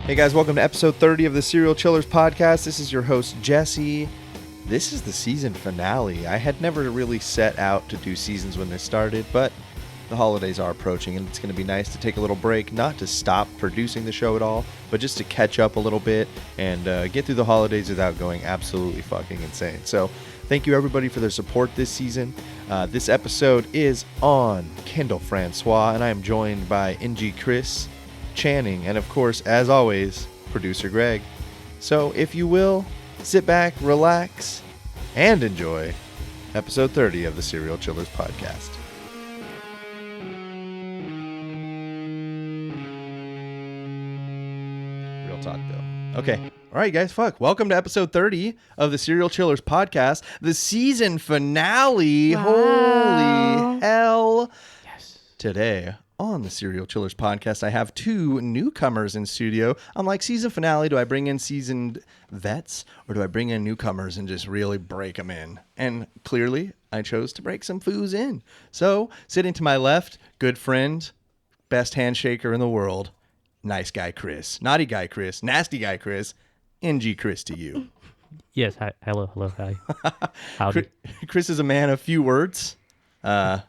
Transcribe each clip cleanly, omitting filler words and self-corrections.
Hey guys, welcome to episode 30 of the Serial Chillers podcast. This is your host, Jesse. This is the season finale. I had never really set out to do seasons when this started, but the holidays are approaching and it's going to be nice to take a little break, not to stop producing the show at all, but just to catch up a little bit and get through the holidays without going absolutely fucking insane. So thank you everybody for their support this season. This episode is on Kendall Francois, and I am joined by NG Chris, Channing, and of course, as always, producer Greg. So if you will, sit back, relax, and enjoy episode 30 of the Serial Chillers podcast. Real talk, though. Okay. All right, guys, welcome to episode 30 of the Serial Chillers podcast, the season finale. Wow. Holy hell. Yes. Today on the Serial Chillers podcast, I have two newcomers in studio. Unlike season finale, do I bring in seasoned vets or do I bring in newcomers and just really break them in? And clearly, I chose to break some foos in. So, sitting to my left, good friend, best handshaker in the world, nice guy Chris, naughty guy Chris, nasty guy Chris, NG Chris to you. Yes. Hi. Hello. Hi. Howdy. Chris is a man of few words. Tell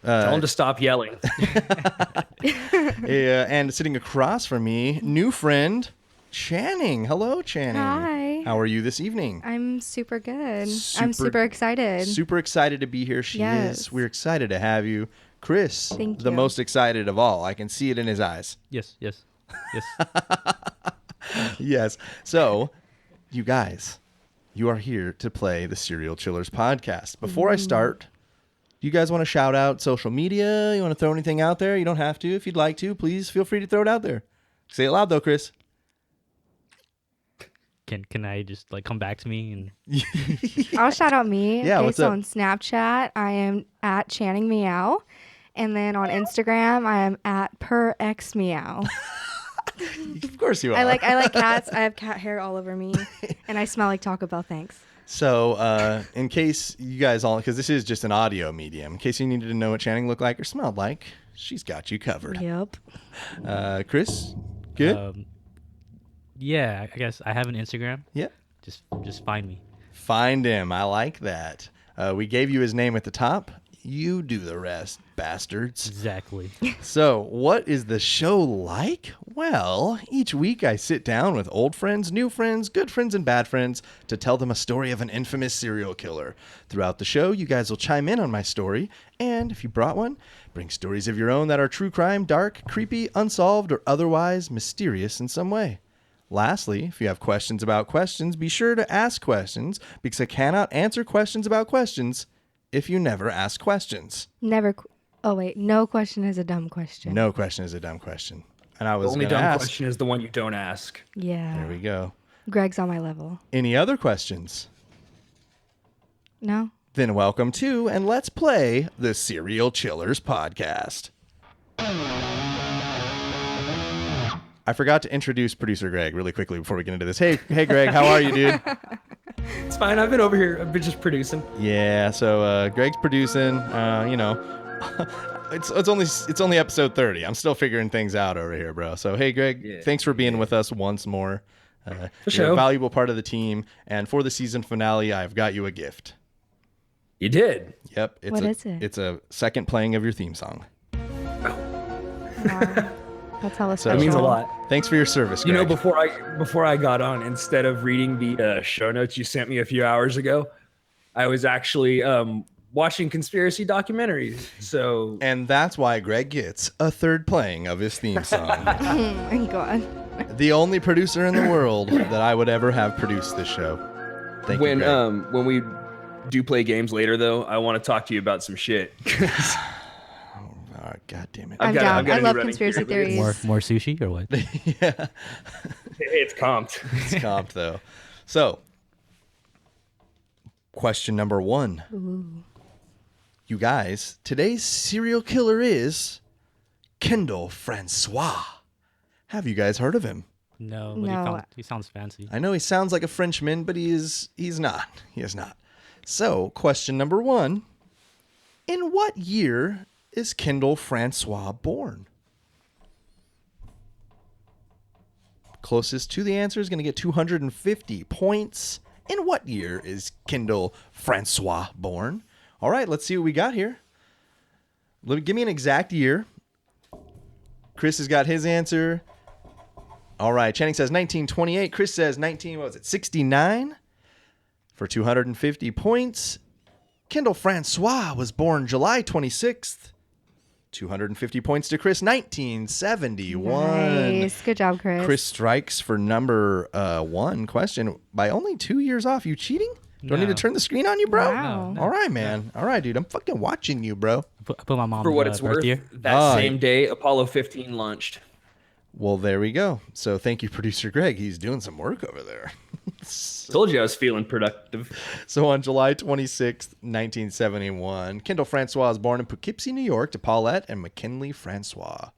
him to stop yelling. And sitting across from me, new friend, Channing. Hello, Channing. Hi. How are you this evening? I'm super good. I'm super excited. Super excited to be here. She Yes. is. We're excited to have you. Chris, Thank the you. most excited of all. I can see it in his eyes. Yes. Yes. So, you guys, you are here to play the Serial Chillers podcast. Before I start, do you guys want to shout out social media? You want to throw anything out there? You don't have to. If you'd like to, please feel free to throw it out there. Say it loud, though, Chris. Can I just come back to me and I'll shout out me. Yeah, Okay, what's so up? on Snapchat, I am at Channing Meow. And then on Instagram, I am at PerXMeow. Of course you are. I like cats. I have cat hair all over me. And I smell like Taco Bell. Thanks. So, in case you guys all, because this is just an audio medium, in case you needed to know what Channing looked like or smelled like, she's got you covered. Yep. Chris, good? yeah, I guess I have an Instagram. Yeah. Just find me. Find him. I like that. We gave you his name at the top. You do the rest, bastards. Exactly. So, what is the show like? Well, each week I sit down with old friends, new friends, good friends, and bad friends to tell them a story of an infamous serial killer. Throughout the show, you guys will chime in on my story, and if you brought one, bring stories of your own that are true crime, dark, creepy, unsolved, or otherwise mysterious in some way. Lastly, if you have questions about questions, be sure to ask questions, because I cannot answer questions about questions if you never ask questions. No question is a dumb question. No question is a dumb question. And I The was only going to dumb ask. question is the one you don't ask. Yeah. There we go. Greg's on my level. Any other questions? No? Then welcome to and let's play the Serial Chillers podcast. I forgot to introduce producer Greg really quickly before we get into this. Hey Greg, how are you, dude? It's fine. I've been over here. I've been just producing. Yeah, so Greg's producing. It's only episode 30. I'm still figuring things out over here, bro. So hey, Greg, thanks for being with us once more. You're sure. a valuable part of the team, and for the season finale, I've got you a gift. You did. Yep. What is it? It's a second playing of your theme song. Wow. That's hella So- special. That means a lot. Thanks for your service, Greg. You know, before I got on, instead of reading the show notes you sent me a few hours ago, I was actually watching conspiracy documentaries. So And that's why Greg gets a third playing of his theme song. Oh my God. The only producer in the world that I would ever have produced this show. Thank you, Greg. when we do play games later, though, I want to talk to you about some shit. Oh, God damn it. I'm got- down. I've got I a love new running conspiracy theory. theories. more sushi or what? Yeah, It's comped. it's comped, though. So, question number 1. Ooh. You guys, today's serial killer is Kendall Francois. Have you guys heard of him? No, but No. he sounds fancy. I know he sounds like a Frenchman, but he's not. He is not. So, question number 1. In what year is Kendall Francois born? closest to the answer is going to get 250 points. In what year is Kendall Francois born? All right, let's see what we got here. Give me an exact year. Chris has got his answer. All right, Channing says 1928. Chris says 69 for 250 points. Kendall Francois was born July 26th. 250 points to Chris, 1971. Nice. Good job, Chris. Chris strikes for number one question by only 2 years off. You cheating? Do I need to turn the screen on you, bro? Wow. All right, man. All right, dude. I'm fucking watching you, bro. I put my mom For what it's birth worth, year. that same day, Apollo 15 launched. Well, there we go. So thank you, producer Greg. He's doing some work over there. Told you I was feeling productive. So on July 26th, 1971, Kendall Francois was born in Poughkeepsie, New York to Paulette and McKinley Francois.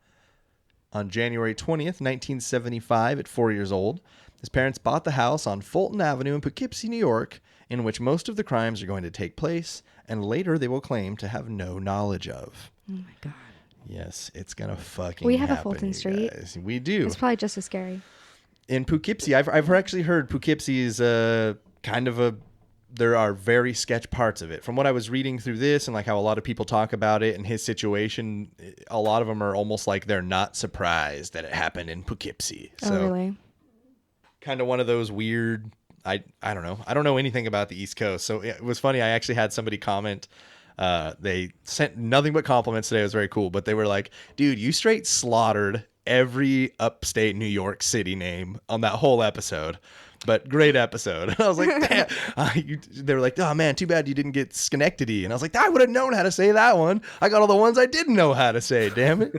On January 20th, 1975, at 4 years old, his parents bought the house on Fulton Avenue in Poughkeepsie, New York, in which most of the crimes are going to take place, and later they will claim to have no knowledge of. Oh my God. Yes, it's going to fucking We have a happen, Fulton you Street. guys. We do. It's probably just as scary. In Poughkeepsie, I've actually heard Poughkeepsie is kind of a... There are very sketch parts of it. From what I was reading through this and like how a lot of people talk about it and his situation, a lot of them are almost like they're not surprised that it happened in Poughkeepsie. So Oh, really? kind of one of those weird... I don't know. I don't know anything about the East Coast. So it was funny. I actually had somebody comment... they sent nothing but compliments today. It was very cool. But they were like, dude, you straight slaughtered every upstate New York City name on that whole episode. But great episode. And I was like, damn. They were like, oh, man, too bad you didn't get Schenectady. And I was like, I would have known how to say that one. I got all the ones I didn't know how to say, damn it.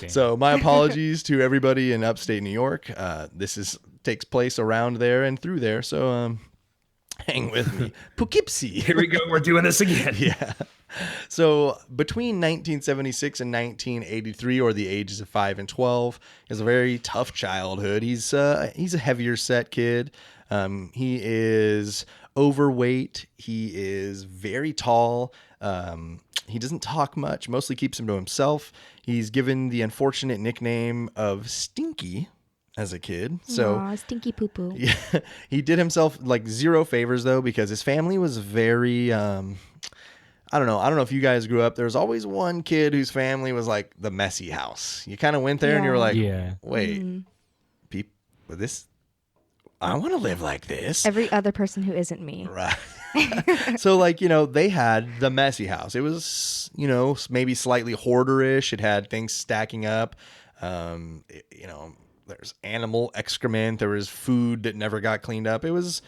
So my apologies to everybody in upstate New York. This takes place around there and through there. So hang with me. Poughkeepsie. Here we go. We're doing this again. Yeah. So between 1976 and 1983, or the ages of 5 and 12, is a very tough childhood. He's a heavier set kid. He is overweight. He is very tall. He doesn't talk much, mostly keeps him to himself. He's given the unfortunate nickname of Stinky as a kid. So Aw, stinky poo poo. yeah, he did himself like zero favors though, because his family was very, I don't know if you guys grew up. There was always one kid whose family was like the messy house. You kind of went there and you were like, Yeah. wait, I want to live like this. Every other person who isn't me. Right. So like, they had the messy house. It was, maybe slightly hoarderish. It had things stacking up. There's animal excrement. There was food that never got cleaned up. It was,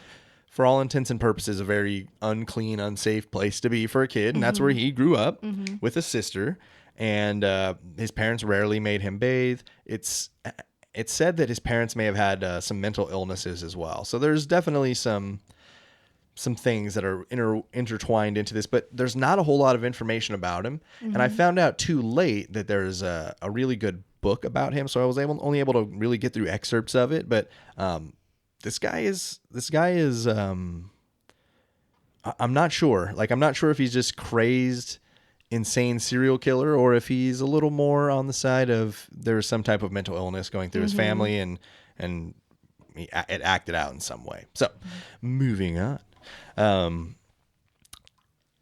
for all intents and purposes, a very unclean, unsafe place to be for a kid. And that's where he grew up with a sister. And his parents rarely made him bathe. It's said that his parents may have had some mental illnesses as well. So there's definitely some things that are intertwined into this. But there's not a whole lot of information about him. And I found out too late that there's a really good book about him. So I was only able to really get through excerpts of it. But This guy is I'm not sure. Like, I'm not sure if he's just crazed, insane serial killer, or if he's a little more on the side of there's some type of mental illness going through his family and it acted out in some way. So moving on.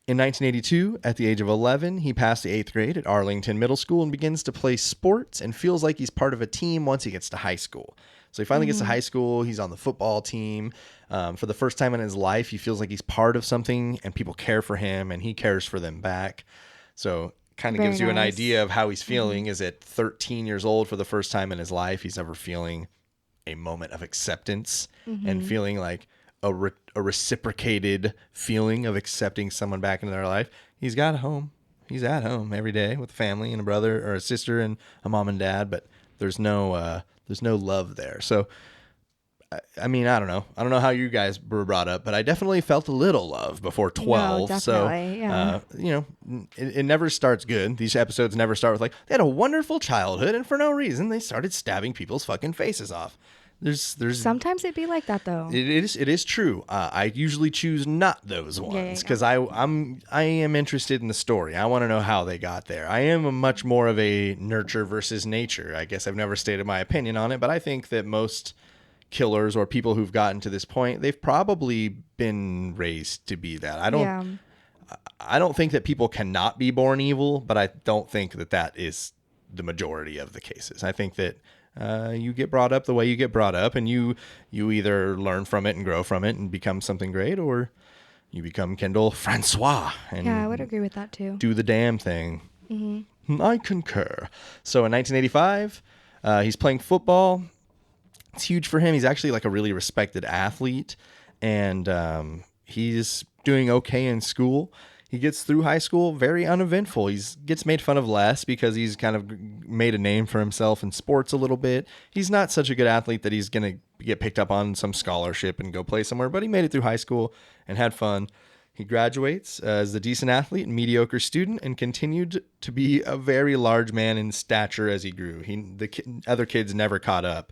In 1982, at the age of 11, he passed the 8th grade at Arlington Middle School and begins to play sports and feels like he's part of a team once he gets to high school. So he finally gets to high school. He's on the football team. For the first time in his life, he feels like he's part of something and people care for him and he cares for them back. So kind of gives you an idea of how he's feeling is at 13 years old, for the first time in his life, he's ever feeling a moment of acceptance and feeling like a reciprocated feeling of accepting someone back into their life. He's got a home. He's at home every day with a family and a brother or a sister and a mom and dad, but there's no love there. So, I mean, I don't know. I don't know how you guys were brought up, but I definitely felt a little love before 12. No, definitely, yeah. It never starts good. These episodes never start with like, they had a wonderful childhood and for no reason they started stabbing people's fucking faces off. There's Sometimes it'd be like that though. It is true. I usually choose not those ones because I am interested in the story. I want to know how they got there. I am a much more of a nurture versus nature. I guess I've never stated my opinion on it, but I think that most killers or people who've gotten to this point, they've probably been raised to be that. I don't think that people cannot be born evil, but I don't think that that is the majority of the cases. I think that you get brought up the way you get brought up, and you either learn from it and grow from it and become something great, or you become Kendall Francois and Yeah, I would agree with that too. do the damn thing. I concur. So in 1985, he's playing football. It's huge for him. He's actually like a really respected athlete, and he's doing okay in school. He gets through high school very uneventful. He gets made fun of less because he's kind of made a name for himself in sports a little bit. He's not such a good athlete that he's going to get picked up on some scholarship and go play somewhere, but he made it through high school and had fun. He graduates as a decent athlete and mediocre student and continued to be a very large man in stature as he grew. Other kids never caught up.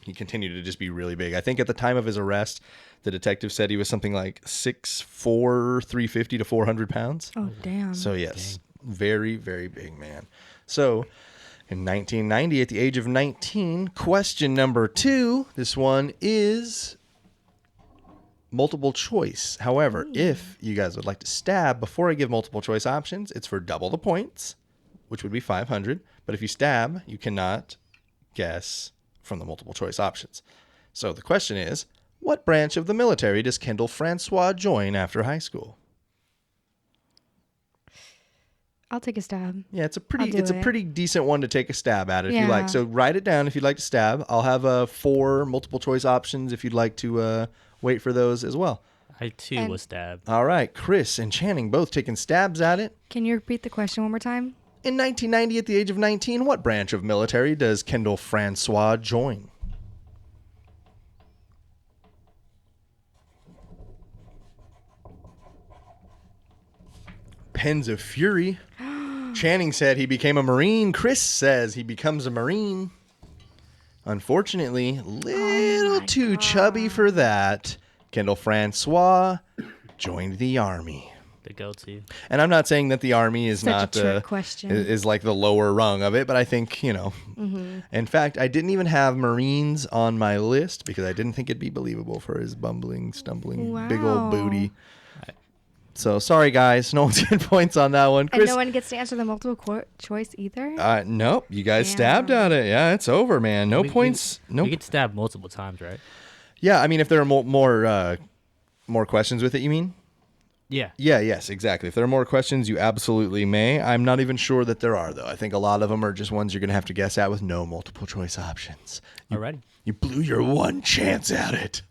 He continued to just be really big. I think at the time of his arrest, the detective said he was something like 6'4", 350 to 400 pounds. Oh, damn. So yes, very, very big man. So in 1990, at the age of 19, question number 2, this one is multiple choice. However, if you guys would like to stab before I give multiple choice options, it's for double the points, which would be 500. But if you stab, you cannot guess from the multiple choice options. So the question is, what branch of the military does Kendall Francois join after high school? I'll take a stab. Yeah, it's a pretty decent one to take a stab at if you Yeah. like. So write it down if you'd like to stab. I'll have 4 multiple choice options if you'd like to wait for those as well. I too was stabbed. All right, Chris and Channing both taking stabs at it. Can you repeat the question one more time? In 1990, at the age of 19, what branch of military does Kendall Francois join? Pens of Fury. Channing said he became a Marine. Chris says he becomes a Marine. Unfortunately, little too chubby for that. Kendall Francois joined the Army. The go-to. And I'm not saying that the Army is Such a not trick question. is like the lower rung of it, but I think, in fact, I didn't even have Marines on my list because I didn't think it'd be believable for his bumbling, stumbling, big old Wow. booty. So sorry, guys. No one's getting points on that one. And Chris, no one gets to answer the multiple choice either? nope. You guys Damn. stabbed at it. Yeah, it's over, man. No points. We get stabbed multiple times, right? Yeah, I mean, if there are more questions with it, you mean? Yeah. Yeah, yes, exactly. If there are more questions, you absolutely may. I'm not even sure that there are, though. I think a lot of them are just ones you're going to have to guess at with no multiple choice options. Alrighty. You blew your one chance at it.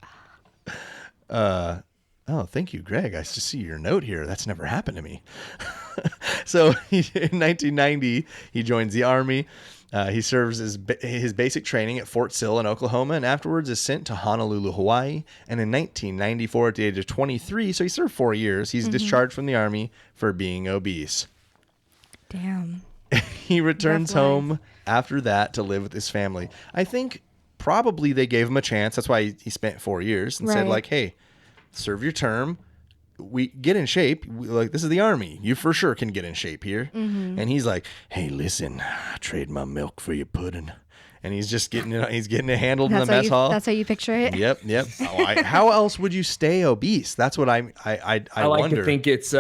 Oh, thank you, Greg. I just see your note here. That's never happened to me. So in 1990, he joins the Army. He serves his basic training at Fort Sill in Oklahoma and afterwards is sent to Honolulu, Hawaii. And in 1994, at the age of 23, so he served 4 years, he's discharged from the Army for being obese. Damn. He returns Rough life. home after that to live with his family. I think probably they gave him a chance. That's why he spent 4 years and said, Right. like, hey, serve your term. We get in shape. This is the Army. You for sure can get in shape here. Mm-hmm. And he's like, hey, listen, I trade my milk for your pudding. And he's just getting it. He's getting it handled in the mess hall. That's how you picture it? Yep. How else would you stay obese? That's what I like wonder. to think it's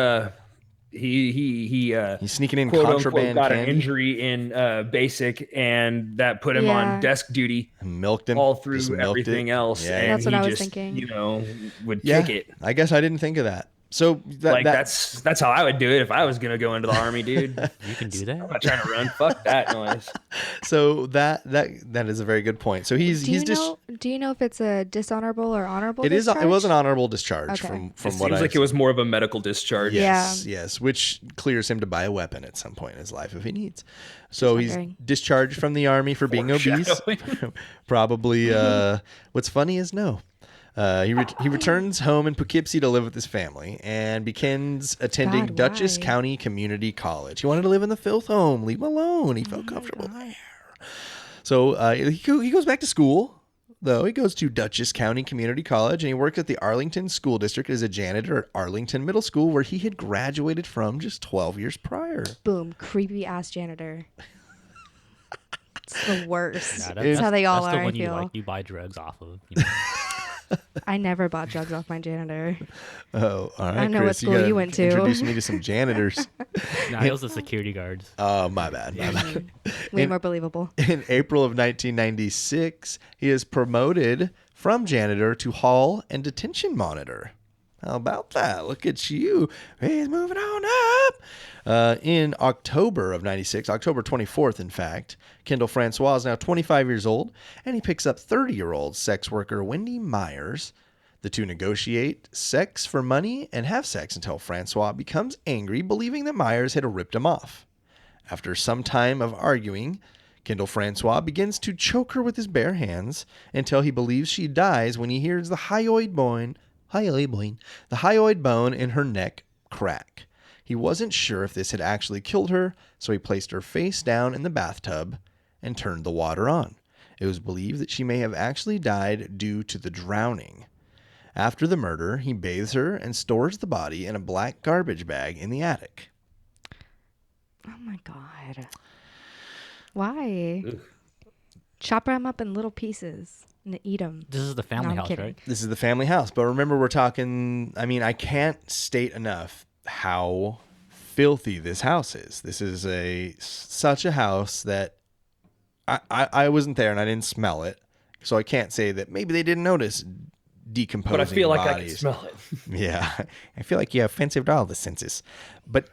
He's sneaking in quote contraband unquote got an candy. injury in basic, and that put him Yeah. on desk duty Milked him all just through milked everything it. else. Yeah. And That's what he I was just, thinking. would Yeah, kick it. I guess I didn't think of that. So That's how I would do it if I was gonna go into the Army, dude. I'm You can do that? not trying to run. Fuck that noise. So that is a very good point. So he's Do you know if it's a dishonorable or honorable it discharge? was an honorable discharge Okay. from It what seems I like it was more of a medical discharge. Yes, which clears him to buy a weapon at some point in his life if he needs. So he's wondering. discharged from the Army for being obese. Foreshadowing. Probably. What's funny is no. He returns home in Poughkeepsie to live with his family and begins attending God, Dutchess why? County Community College. He wanted to live in the filth home. Leave him alone. He felt comfortable there. So he goes back to school, though. He goes to Dutchess County Community College, and he works at the Arlington School District as a janitor at Arlington Middle School, where he had graduated from just 12 years prior. Boom. Creepy ass janitor. It's the worst. Nah, That's how they all that's are, the I one you feel. like. You buy drugs off of. You know? I never bought drugs off my janitor. Oh, all right, I know Chris, what school gotta you went to. Introduce me to some janitors. Nah, it was the security guards. Oh, my bad. Way more believable. In April of 1996, he is promoted from janitor to hall and detention monitor. How about that? Look at you. He's moving on up. In October of 96, October 24th, in fact, Kendall Francois is now 25 years old, and he picks up 30-year-old sex worker Wendy Myers. The two negotiate sex for money and have sex until Francois becomes angry, believing that Myers had ripped him off. After some time of arguing, Kendall Francois begins to choke her with his bare hands until he believes she dies when he hears the hyoid bone in her neck crack. He wasn't sure if this had actually killed her, so he placed her face down in the bathtub and turned the water on. It was believed that she may have actually died due to the drowning. After the murder, he bathes her and stores the body in a black garbage bag in the attic. Oh my God. Why? Ugh. Chop them up in little pieces and eat them. This is the family house, right? This is the family house. But remember, we're talking, I can't state enough how filthy this house is. This is such a house that I wasn't there and I didn't smell it. So I can't say that maybe they didn't notice decomposing bodies. But I feel like I can smell it. Yeah. I feel like you have offensive to all the senses. But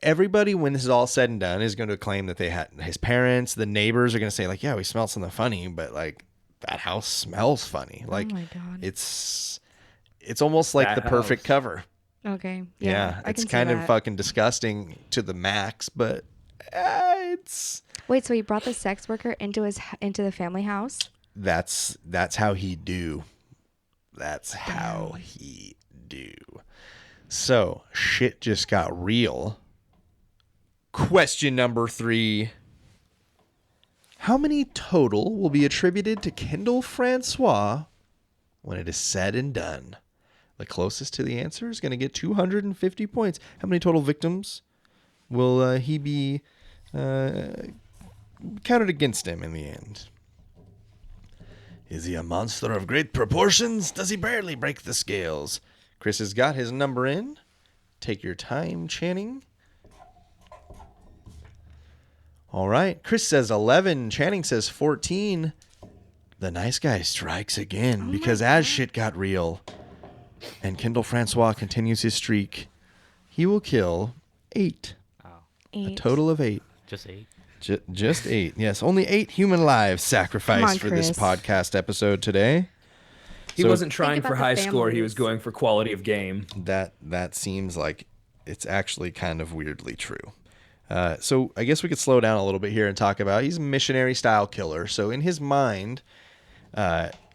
everybody, when this is all said and done, is going to claim that they had his parents, the neighbors are going to say like, yeah, we smelled something funny, but like that house smells funny. Like, oh my God. It's almost like the perfect cover. Okay. Yeah. I It's can kind see of that. fucking disgusting to the max, but it's. Wait, so he brought the sex worker into the family house? That's how he do. That's how he do. So shit just got real. Question number 3. How many total will be attributed to Kendall Francois when it is said and done? The closest to the answer is going to get 250 points. How many total victims will he be counted against him in the end? Is he a monster of great proportions? Does he barely break the scales? Chris has got his number in. Take your time, Channing. All right. Chris says 11. Channing says 14. The nice guy strikes again because as shit got real and Kendall Francois continues his streak, he will kill 8. Oh. 8. A total of 8. Just 8. Just 8. Yes, only 8 human lives sacrificed for this podcast episode today. He wasn't trying about for the high score. He families. was going for quality of game. That seems like it's actually kind of weirdly true. So I guess we could slow down a little bit here and talk about he's a missionary style killer. So in his mind,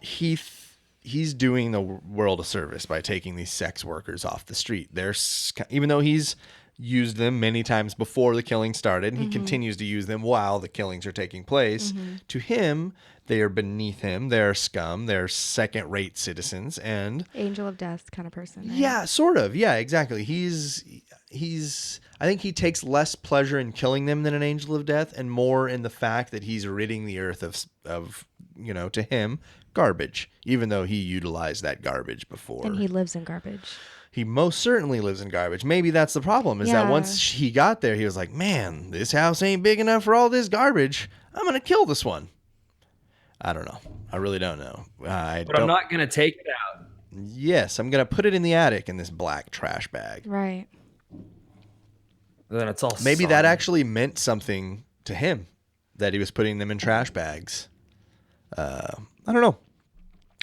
he's doing the world a service by taking these sex workers off the street. Even though he's used them many times before the killing started, he continues to use them while the killings are taking place. To him, they are beneath him. They're scum. They're second-rate citizens, and Angel of death kind of person. Right? yeah, sort of. Yeah, exactly. He's. I think he takes less pleasure in killing them than an angel of death, and more in the fact that he's ridding the earth of to him, garbage. Even though he utilized that garbage before, And he lives in garbage. he most certainly lives in garbage. Maybe that's the problem. Is that Yeah. once he got there, he was like, "Man, this house ain't big enough for all this garbage. I'm gonna kill this one." I don't know. I really don't know. But I'm not going to take it out. Yes, I'm gonna put it in the attic in this black trash bag. Right. Then it's all Maybe soggy. that actually meant something to him, that he was putting them in trash bags. I don't know.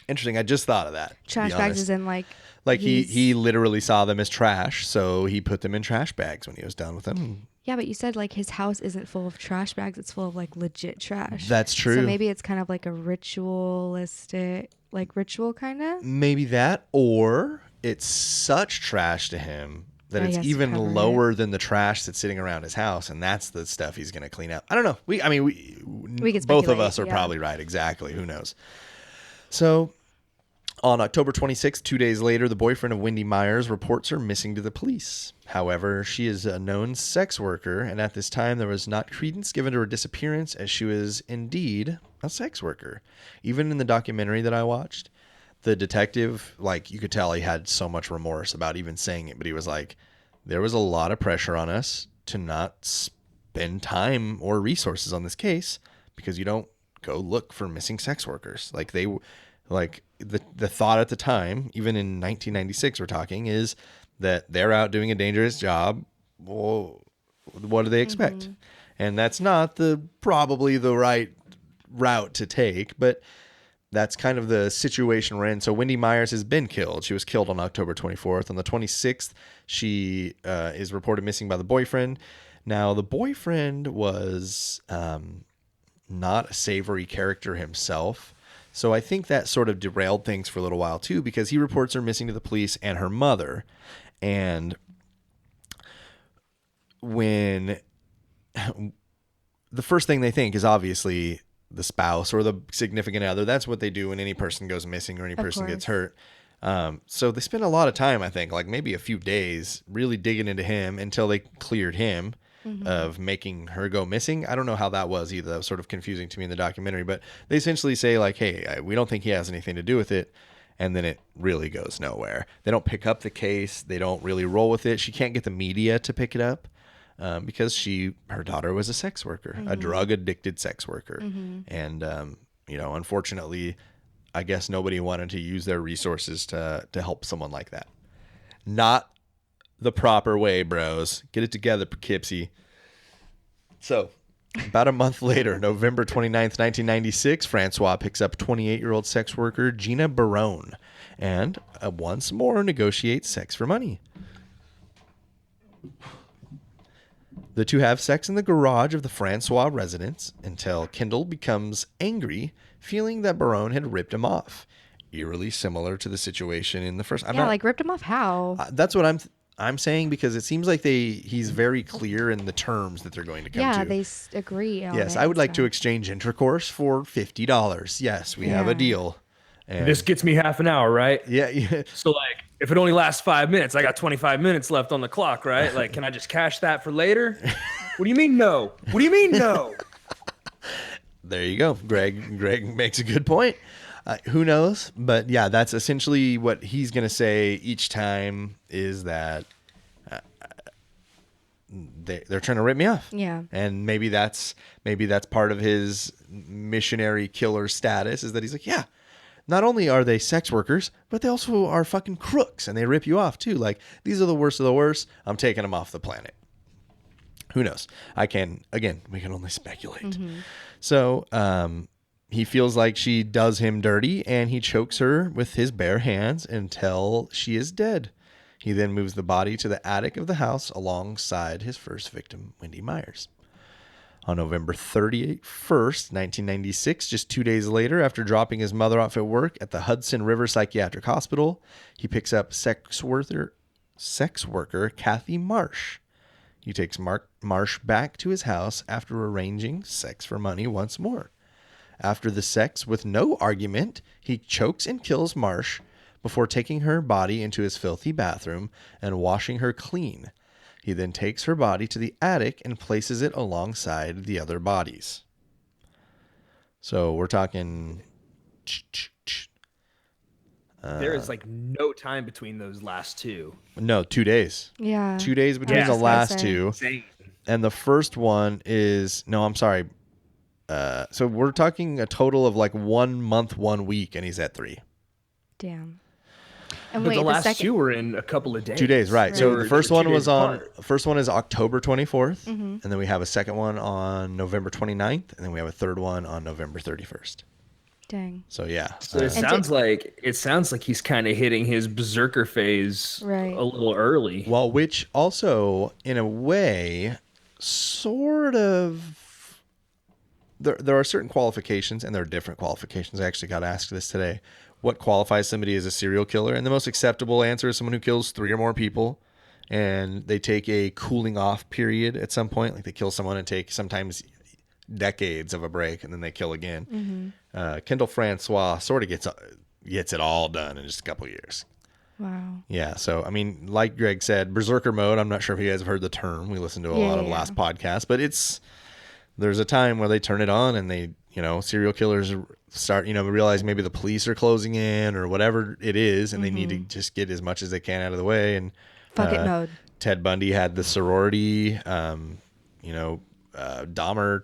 Interesting. I just thought of that. to Trash be bags honest. is in like he literally saw them as trash, so he put them in trash bags when he was done with them. Yeah, but you said like his house isn't full of trash bags, it's full of like legit trash. That's true. So maybe it's kind of like a ritual kind of. Maybe that, or it's such trash to him that He it's has to even cover lower than the trash that's sitting around his house, and that's the stuff he's going to clean up. I don't know. We could both of speculate, us are yeah. probably right. Exactly. Who knows? So On October 26th, 2 days later, the boyfriend of Wendy Myers reports her missing to the police. However, she is a known sex worker, and at this time there was not credence given to her disappearance, as she was indeed a sex worker. Even in the documentary that I watched, the detective, like, you could tell he had so much remorse about even saying it, but he was like, there was a lot of pressure on us to not spend time or resources on this case because you don't go look for missing sex workers. Like, the thought at the time, even in 1996 we're talking, is that they're out doing a dangerous job. Well, what do they expect? And that's not probably the right route to take, but that's kind of the situation we're in. So Wendy Myers has been killed. She was killed on October 24th. On the 26th, she is reported missing by the boyfriend. Now, the boyfriend was not a savory character himself. So I think that sort of derailed things for a little while too, because he reports her missing to the police and her mother. And when the first thing they think is obviously the spouse or the significant other. That's what they do when any person goes missing or any person gets hurt. So they spend a lot of time, I think, like maybe a few days, really digging into him until they cleared him of making her go missing. I don't know how that was either. That was sort of confusing to me in the documentary, but they essentially say like, hey, we don't think he has anything to do with it. And then it really goes nowhere. They don't pick up the case. They don't really roll with it. She can't get the media to pick it up because her daughter was a sex worker, a drug addicted sex worker. And, unfortunately, I guess nobody wanted to use their resources to help someone like that. Not the proper way, bros. Get it together, Poughkeepsie. So, about a month later, November 29th, 1996, Francois picks up 28-year-old sex worker Gina Barone and once more negotiates sex for money. The two have sex in the garage of the Francois residence until Kendall becomes angry, feeling that Barone had ripped him off. Eerily similar to the situation in the first. Ripped him off how? That's what I'm saying, because it seems like he's very clear in the terms that they're going to come to. Yeah, they agree on Yes, it I would and like to stuff. exchange intercourse for $50. Yes, we have a deal. And This gets me half an hour, right? yeah. So, like, if it only lasts 5 minutes, I got 25 minutes left on the clock, right? Like, can I just cash that for later? What do you mean no? What do you mean no? There you go. Greg makes a good point. Who knows? But yeah, that's essentially what he's going to say each time, is that they're trying to rip me off. Yeah. And maybe that's part of his missionary killer status, is that he's like, yeah, not only are they sex workers, but they also are fucking crooks, and they rip you off too. Like, these are the worst of the worst. I'm taking them off the planet. Who knows? we can only speculate. So, he feels like she does him dirty, and he chokes her with his bare hands until she is dead. He then moves the body to the attic of the house alongside his first victim, Wendy Myers. On November 31st, 1996, just 2 days later, after dropping his mother off at work at the Hudson River Psychiatric Hospital, he picks up sex worker Kathy Marsh. He takes Marsh back to his house after arranging sex for money once more. After the sex, with no argument, he chokes and kills Marsh before taking her body into his filthy bathroom and washing her clean. He then takes her body to the attic and places it alongside the other bodies. So we're talking... There is like no time between those last two. No, 2 days. Yeah. 2 days between Yeah. the last Say. two. Insane. And the first one is... No, I'm sorry. So we're talking a total of like 1 month, 1 week, and he's at 3. Damn. And But wait, the last second... two were in a couple of days. 2 days, right. Right. So They the were first 2 one days was on... apart. First one is October 24th. Mm-hmm. And then we have a second one on November 29th. And then we have a third one on November 31st. Dang. So yeah. So it sounds like he's kind of hitting his berserker phase Right. a little early. Well, which also, in a way, sort of... There are certain qualifications, and there are different qualifications. I actually got asked this today. What qualifies somebody as a serial killer? And the most acceptable answer is someone who kills 3 or more people, and they take a cooling off period at some point. Like, they kill someone and take sometimes decades of a break, and then they kill again. Kendall Francois sort of gets gets it all done in just a couple years. Wow. Yeah. So, I mean, like Greg said, berserker mode, I'm not sure if you guys have heard the term. We listened to a lot of the last podcast, but there's a time where they turn it on and they, serial killers start, realize maybe the police are closing in or whatever it is, and they need to just get as much as they can out of the way. And Fuck it mode. Ted Bundy had the sorority. Dahmer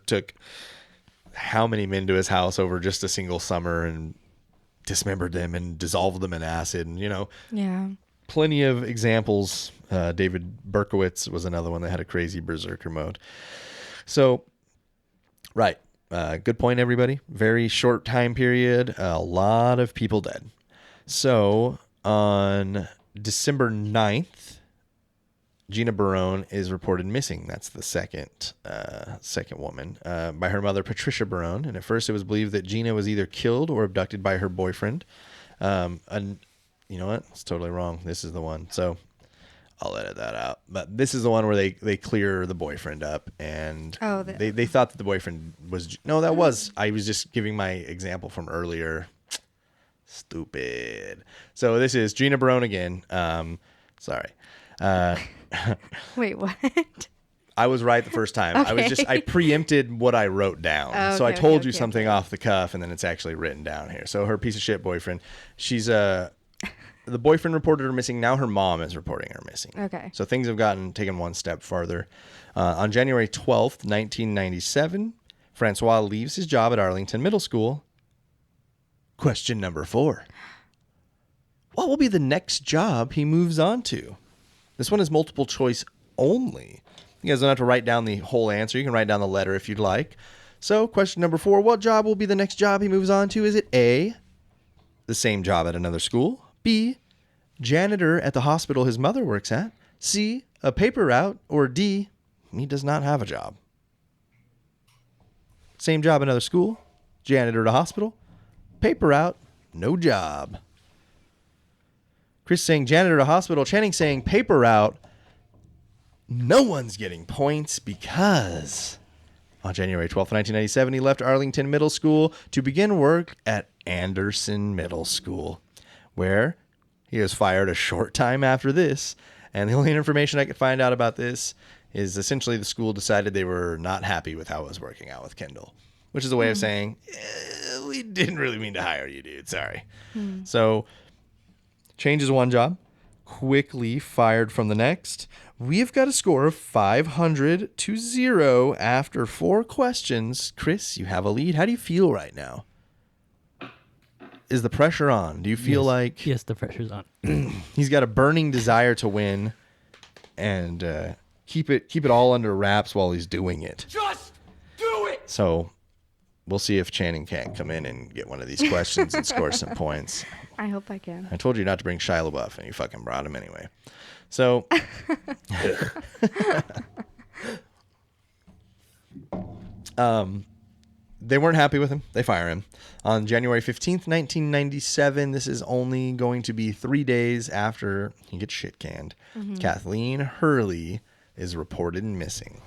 took how many men to his house over just a single summer and dismembered them and dissolved them in acid, and Yeah. plenty of examples. David Berkowitz was another one that had a crazy berserker mode. So, right. Good point, everybody. Very short time period. A lot of people dead. So, on December 9th, Gina Barone is reported missing. That's the second woman, by her mother, Patricia Barone. And at first it was believed that Gina was either killed or abducted by her boyfriend. And you know what? It's totally wrong. This is the one. So I'll edit that out. But this is the one where they clear the boyfriend up. And they thought that the boyfriend was... No, that was... I was just giving my example from earlier. Stupid. So this is Gina Barone again. Sorry. Wait, what? I was right the first time. Okay. I preempted what I wrote down. Oh, so I okay, told okay, you something off the cuff, and then it's actually written down here. So her piece of shit boyfriend, the boyfriend reported her missing. Now her mom is reporting her missing. Okay. So things have taken one step farther. On January 12th, 1997, Francois leaves his job at Arlington Middle School. Question number 4. What will be the next job he moves on to? This one is multiple choice only. You guys don't have to write down the whole answer. You can write down the letter if you'd like. So, question number 4, what job will be the next job he moves on to? Is it A, the same job at another school? B, janitor at the hospital his mother works at? C, a paper route? Or D, he does not have a job? Same job, another school? Janitor at a hospital? Paper route? No job. Chris saying janitor at a hospital. Channing saying paper route. No one's getting points because on January 12th, 1997, he left Arlington Middle School to begin work at Anderson Middle School, where he was fired a short time after this. And the only information I could find out about this is essentially the school decided they were not happy with how it was working out with Kendall, which is a way of saying, we didn't really mean to hire you, dude. Sorry. So... changes one job, quickly fired from the next. We've got a score of 500-0 after 4 questions. Chris, you have a lead. How do you feel right now? Is the pressure on? Do you feel like... Yes, the pressure's on. He's got a burning desire to win and keep it all under wraps while he's doing it. Just do it! So we'll see if Channing can't come in and get one of these questions and score some points. I hope I can. I told you not to bring Shia LaBeouf, and you fucking brought him anyway. So, they weren't happy with him. They fire him. On January 15th, 1997, this is only going to be 3 days after he gets shit canned. Kathleen Hurley is reported missing.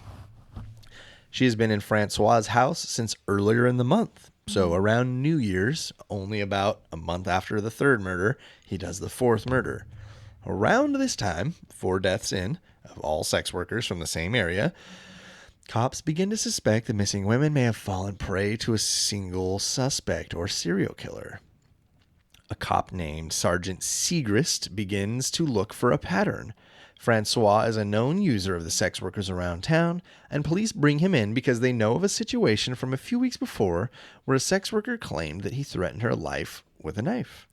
She has been in Francois' house since earlier in the month. So around New Year's, only about a month after the 3rd murder, he does the 4th murder. Around this time, 4 deaths in, of all sex workers from the same area, cops begin to suspect the missing women may have fallen prey to a single suspect or serial killer. A cop named Sergeant Segrist begins to look for a pattern. Francois is a known user of the sex workers around town, and police bring him in because they know of a situation from a few weeks before where a sex worker claimed that he threatened her life with a knife.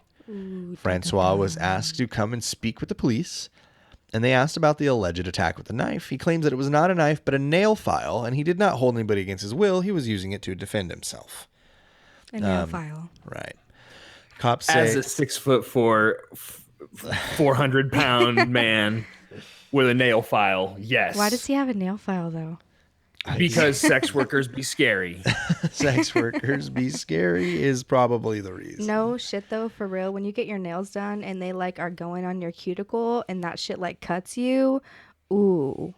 Francois was asked to come and speak with the police, and they asked about the alleged attack with the knife. He claims that it was not a knife but a nail file, and he did not hold anybody against his will. He was using it to defend himself. A nail file. Right. Cops say... As a 6'4", 400-pound man with a nail file, yes. Why does he have a nail file, though? Because sex workers be scary. Sex workers be scary is probably the reason. No shit, though, for real. When you get your nails done and they, like, are going on your cuticle and that shit, like, cuts you, ooh.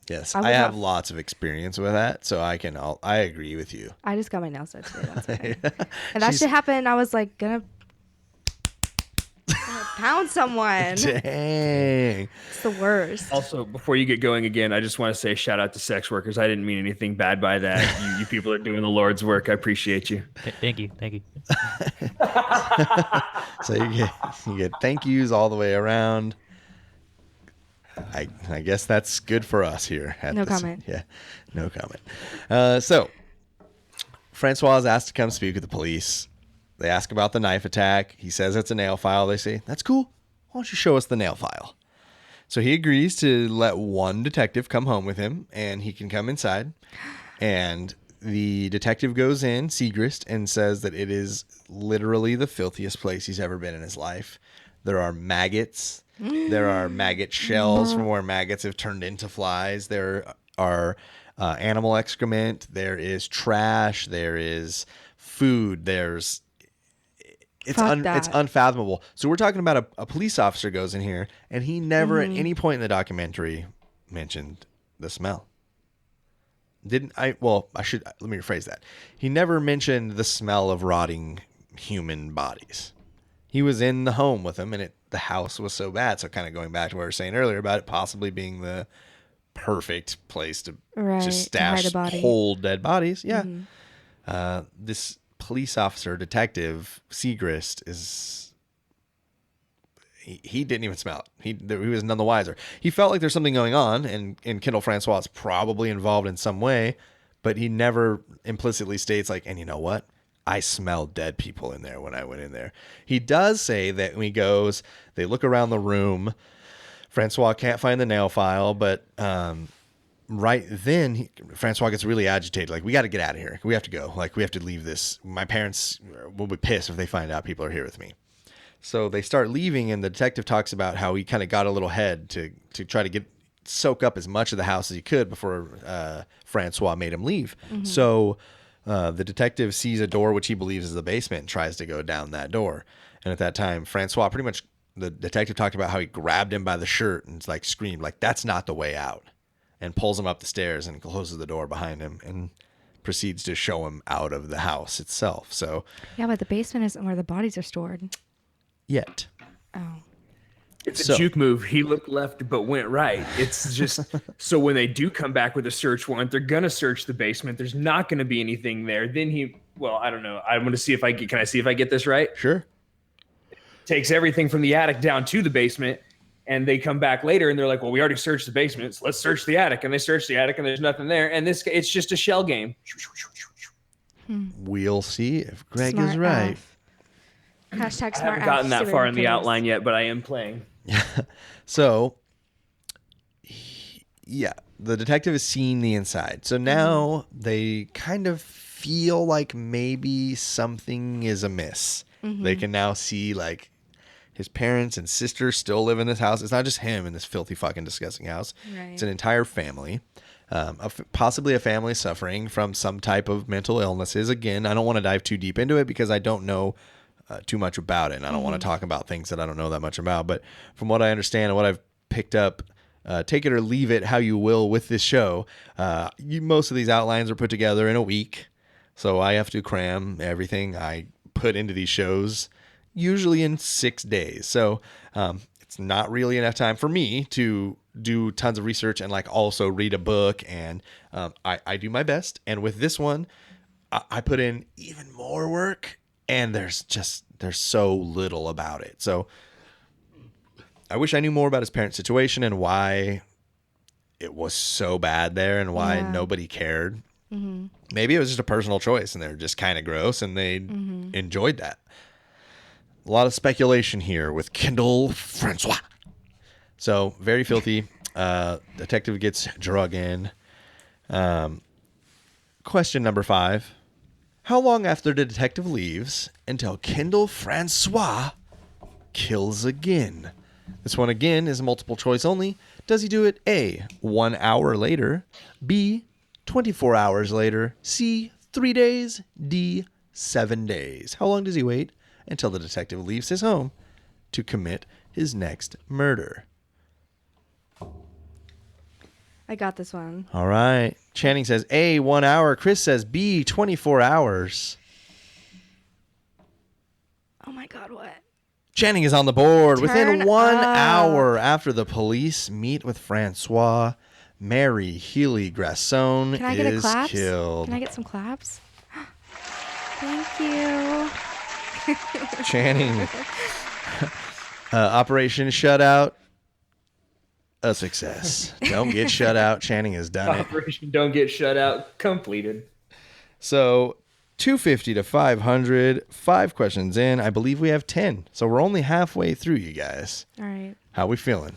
Yes, I have lots of experience with that, so I agree with you. I just got my nails done today. That's okay. And that shit happened. I was, like, gonna Pound someone. Dang. It's the worst. Also, before you get going again, I just want to say shout out to sex workers. I didn't mean anything bad by that. You people are doing the Lord's work. I appreciate you. Thank you. So you get thank yous all the way around. I guess that's good for us here. No comment. Yeah, no comment. So Francois is asked to come speak with the police. They ask about the knife attack. He says it's a nail file. They say, that's cool. Why don't you show us the nail file? So he agrees to let one detective come home with him, and he can come inside. And the detective goes in, Segrist, and says that it is literally the filthiest place he's ever been in his life. There are maggots. There are maggot shells from where maggots have turned into flies. There are animal excrement. There is trash. There is food. It's unfathomable. So we're talking about a police officer goes in here, and he never at any point in the documentary mentioned the smell. Let me rephrase that. He never mentioned the smell of rotting human bodies. He was in the home with him, and the house was so bad. So kind of going back to what we were saying earlier about it possibly being the perfect place to just stash whole dead bodies. Yeah. This police officer, detective, Segrist, he didn't even smell it. He was none the wiser. He felt like there's something going on, and Kendall François is probably involved in some way, but he never implicitly states like, and you know what? I smelled dead people in there when I went in there. He does say that when he goes, they look around the room. Francois can't find the nail file, but right then, Francois gets really agitated. Like, we got to get out of here. We have to go. Like, we have to leave this. My parents will be pissed if they find out people are here with me. So they start leaving, and the detective talks about how he kind of got a little head to try to soak up as much of the house as he could before Francois made him leave. So the detective sees a door, which he believes is the basement, and tries to go down that door. And at that time, Francois the detective talked about how he grabbed him by the shirt and like screamed, like, that's not the way out. And pulls him up the stairs and closes the door behind him and proceeds to show him out of the house itself. So yeah, but the basement isn't where the bodies are stored. Yet. Oh. It's a juke move. He looked left but went right. It's just so when they do come back with a search warrant, they're gonna search the basement. There's not gonna be anything there. Then I don't know. I'm gonna see if I get this right? Sure. Takes everything from the attic down to the basement. And they come back later and they're like, well, we already searched the basement. So let's search the attic. And they search the attic and there's nothing there. And it's just a shell game. We'll see if Greg is right. Hashtag smart. I haven't gotten that far in the outline yet, but I am playing. So, the detective has seen the inside. So now they kind of feel like maybe something is amiss. They can now see like his parents and sister still live in this house. It's not just him in this filthy, fucking disgusting house. Right. It's an entire family, possibly a family suffering from some type of mental illnesses. Again, I don't want to dive too deep into it because I don't know too much about it. And I don't want to talk about things that I don't know that much about. But from what I understand and what I've picked up, take it or leave it how you will with this show. Most of these outlines are put together in a week. So I have to cram everything I put into these shows usually in 6 days. So it's not really enough time for me to do tons of research and like also read a book. And I do my best. And with this one, I put in even more work, and there's so little about it. So I wish I knew more about his parents' situation and why it was so bad there and why nobody cared. Maybe it was just a personal choice and they're just kind of gross and they enjoyed that. A lot of speculation here with Kendall François. So very filthy. Detective gets drug in. Question number 5. How long after the detective leaves until Kendall François kills again? This one again is multiple choice only. Does he do it A, 1 hour later, B, 24 hours later, C, 3 days, D, 7 days? How long does he wait until the detective leaves his home to commit his next murder? I got this one. All right. Channing says A, 1 hour. Chris says B, 24 hours. Oh my God, what? Channing is on the board. Within Turn 1 up. hour after the police meet with Francois, Mary Healy Grasson Can I get a is claps? killed. Can I get some claps? Thank you. Channing. Operation Shutout. A success. Don't get shut out. Channing has done it. Operation Don't Get Shut Out completed. So 250 to 500, 5 questions in. I believe we have 10. So we're only halfway through, you guys. All right. How we feeling?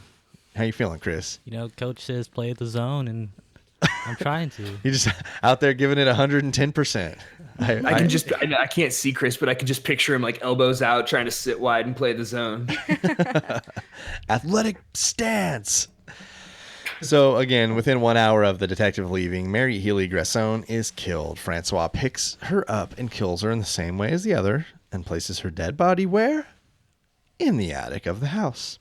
How you feeling, Chris? You know, coach says play the zone, and I'm trying to. You just out there giving it 110%. I can't see Chris, but I can just picture him like elbows out, trying to sit wide and play the zone. Athletic stance. So again, within 1 hour of the detective leaving, Mary Healy Grasson is killed. Francois picks her up and kills her in the same way as the other and places her dead body where? In the attic of the house.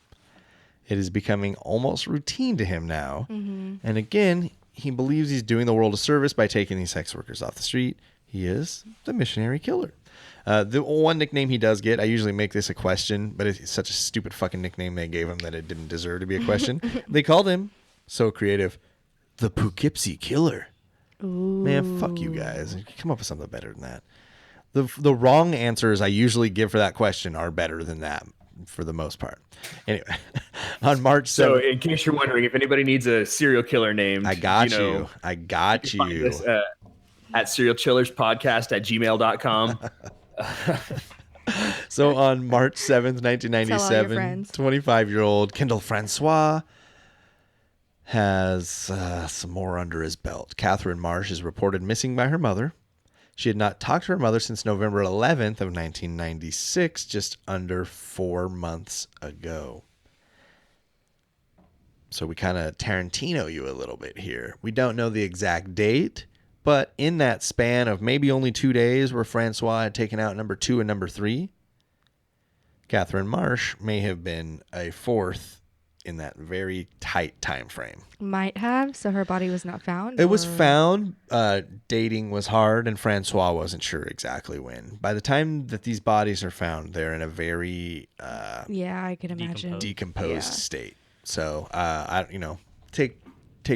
It is becoming almost routine to him now. Mm-hmm. And again, he believes he's doing the world a service by taking these sex workers off the street. He is the missionary killer. The one nickname he does get, I usually make this a question, but it's such a stupid fucking nickname they gave him that it didn't deserve to be a question. They called him, so creative, the Poughkeepsie Killer. Ooh. Man, fuck you guys. Come up with something better than that. The wrong answers I usually give for that question are better than that for the most part. Anyway, on March 7th. So in case you're wondering, if anybody needs a serial killer named, I got you. I got you. Find us, at serialchillerspodcast@gmail.com. So on March 7th, 1997, 25-year-old Kendall Francois has some more under his belt. Catherine Marsh is reported missing by her mother. She had not talked to her mother since November 11th of 1996, just under 4 months ago. So we kind of Tarantino you a little bit here. We don't know the exact date, but in that span of maybe only 2 days where Francois had taken out number 2 and number 3, Catherine Marsh may have been a fourth in that very tight time frame. Might have, so her body was not found? It was found. Dating was hard, and Francois wasn't sure exactly when. By the time that these bodies are found, they're in a very yeah, I can imagine decomposed state. So take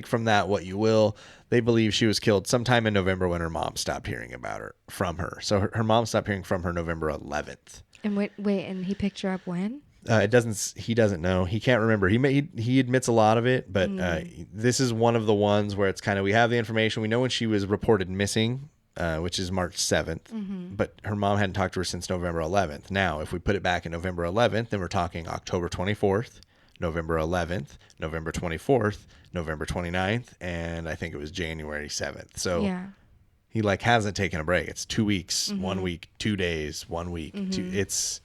from that what you will. They believe she was killed sometime in November when her mom stopped hearing from her. So her mom stopped hearing from her November 11th. And wait, and he picked her up when? He doesn't know. He can't remember. He admits a lot of it, but this is one of the ones where it's kind of, we have the information. We know when she was reported missing, which is March 7th, but her mom hadn't talked to her since November 11th. Now, if we put it back in November 11th, then we're talking October 24th, November 11th, November 24th, November 29th, and I think it was January 7th. So yeah. He hasn't taken a break. It's 2 weeks, 1 week, 2 days, 1 week. It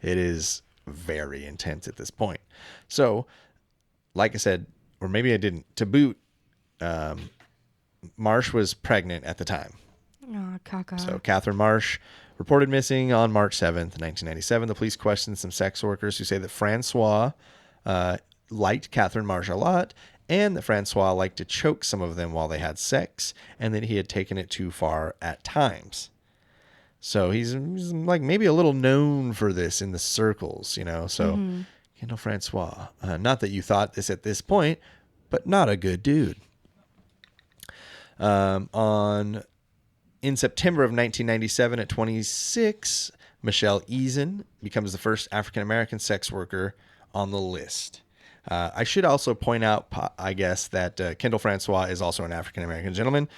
is very intense at this point. So, like I said, or maybe I didn't, to boot, Marsh was pregnant at the time. Oh, caca. So Catherine Marsh reported missing on March 7th, 1997. The police questioned some sex workers who say that Francois liked Catherine Marsh a lot, and that Francois liked to choke some of them while they had sex, and that he had taken it too far at times. So he's like maybe a little known for this in the circles, So Kendall Francois, not that you thought this at this point, but not a good dude. In September of 1997, at 26, Michelle Eason becomes the first African-American sex worker on the list. I should also point out, I guess, that Kendall Francois is also an African-American gentleman.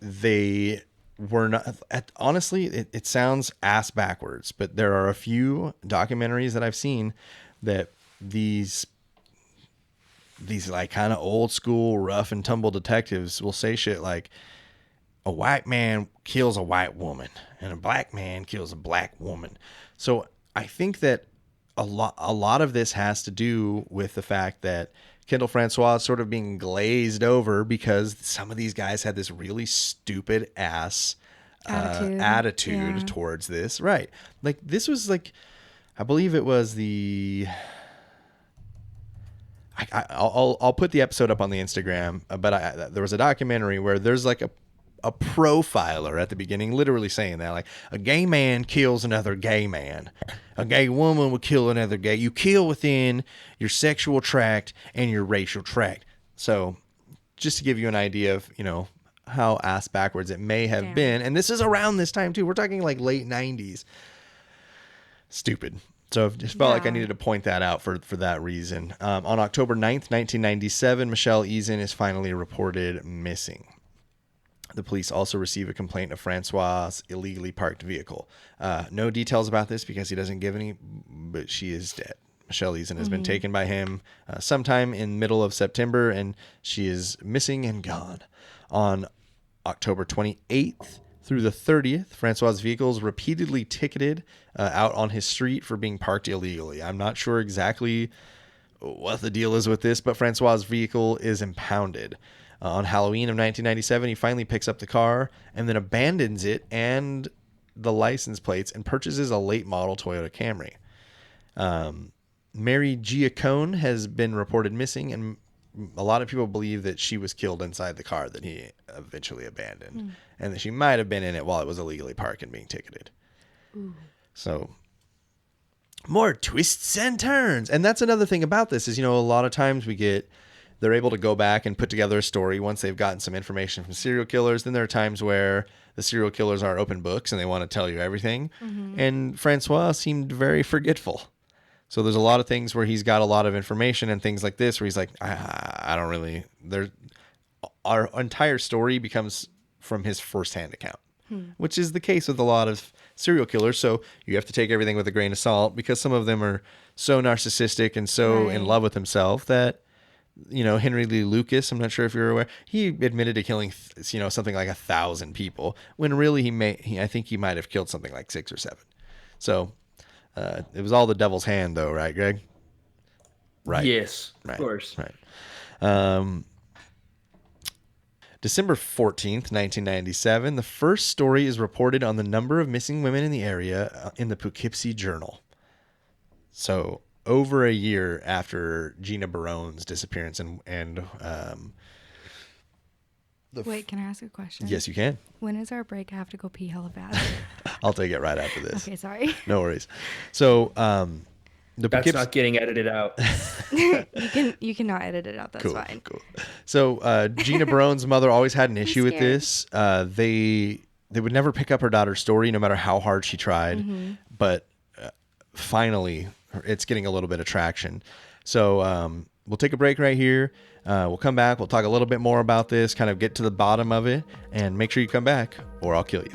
They were not, honestly, it sounds ass backwards, but there are a few documentaries that I've seen that these like kind of old school rough and tumble detectives will say shit like, a white man kills a white woman and a black man kills a black woman. So I think that a lot of this has to do with the fact that Kendall Francois is sort of being glazed over because some of these guys had this really stupid ass attitude towards this. Right. Like this was like, I believe it was I'll put the episode up on the Instagram, but there was a documentary where there's like a a profiler at the beginning, literally saying that, like, a gay man kills another gay man. A gay woman would kill another gay. You kill within your sexual tract and your racial tract. So just to give you an idea of, how ass backwards it may have been. And this is around this time, too. We're talking like late 90s. Stupid. So I just felt like I needed to point that out for that reason. On October 9th, 1997, Michelle Eason is finally reported missing. The police also receive a complaint of Francois' illegally parked vehicle. No details about this because he doesn't give any, but she is dead. Michelle Eason has been taken by him sometime in middle of September, and she is missing and gone. On October 28th through the 30th, Francois' vehicle is repeatedly ticketed out on his street for being parked illegally. I'm not sure exactly what the deal is with this, but Francois' vehicle is impounded. On Halloween of 1997, he finally picks up the car and then abandons it and the license plates and purchases a late model Toyota Camry. Mary Giacone has been reported missing, and a lot of people believe that she was killed inside the car that he eventually abandoned, and that she might have been in it while it was illegally parked and being ticketed. Ooh. So more twists and turns. And that's another thing about this is, a lot of times they're able to go back and put together a story once they've gotten some information from serial killers. Then there are times where the serial killers are open books and they want to tell you everything. And Francois seemed very forgetful. So there's a lot of things where he's got a lot of information and things like this where he's like, I don't really, our entire story becomes from his firsthand account, which is the case with a lot of serial killers. So you have to take everything with a grain of salt because some of them are so narcissistic and so in love with himself that, Henry Lee Lucas, I'm not sure if you're aware, he admitted to killing, something like 1,000 people when really I think he might have killed something like 6 or 7. So, it was all the devil's hand, though, right, Greg? Right. Yes, of course. Right. December 14th, 1997, the first story is reported on the number of missing women in the area in the Poughkeepsie Journal. So, over a year after Gina Barone's disappearance and Wait, can I ask a question? Yes, you can. When is our break? I have to go pee hella bad. I'll take it right after this. Okay, sorry. No worries. So, that's not getting edited out. You cannot edit it out. That's fine. Cool. So, Gina Barone's mother always had an issue with this. They would never pick up her daughter's story, no matter how hard she tried. But finally, it's getting a little bit of traction. So, we'll take a break right here. We'll come back. We'll talk a little bit more about this, kind of get to the bottom of it, and make sure you come back or I'll kill you.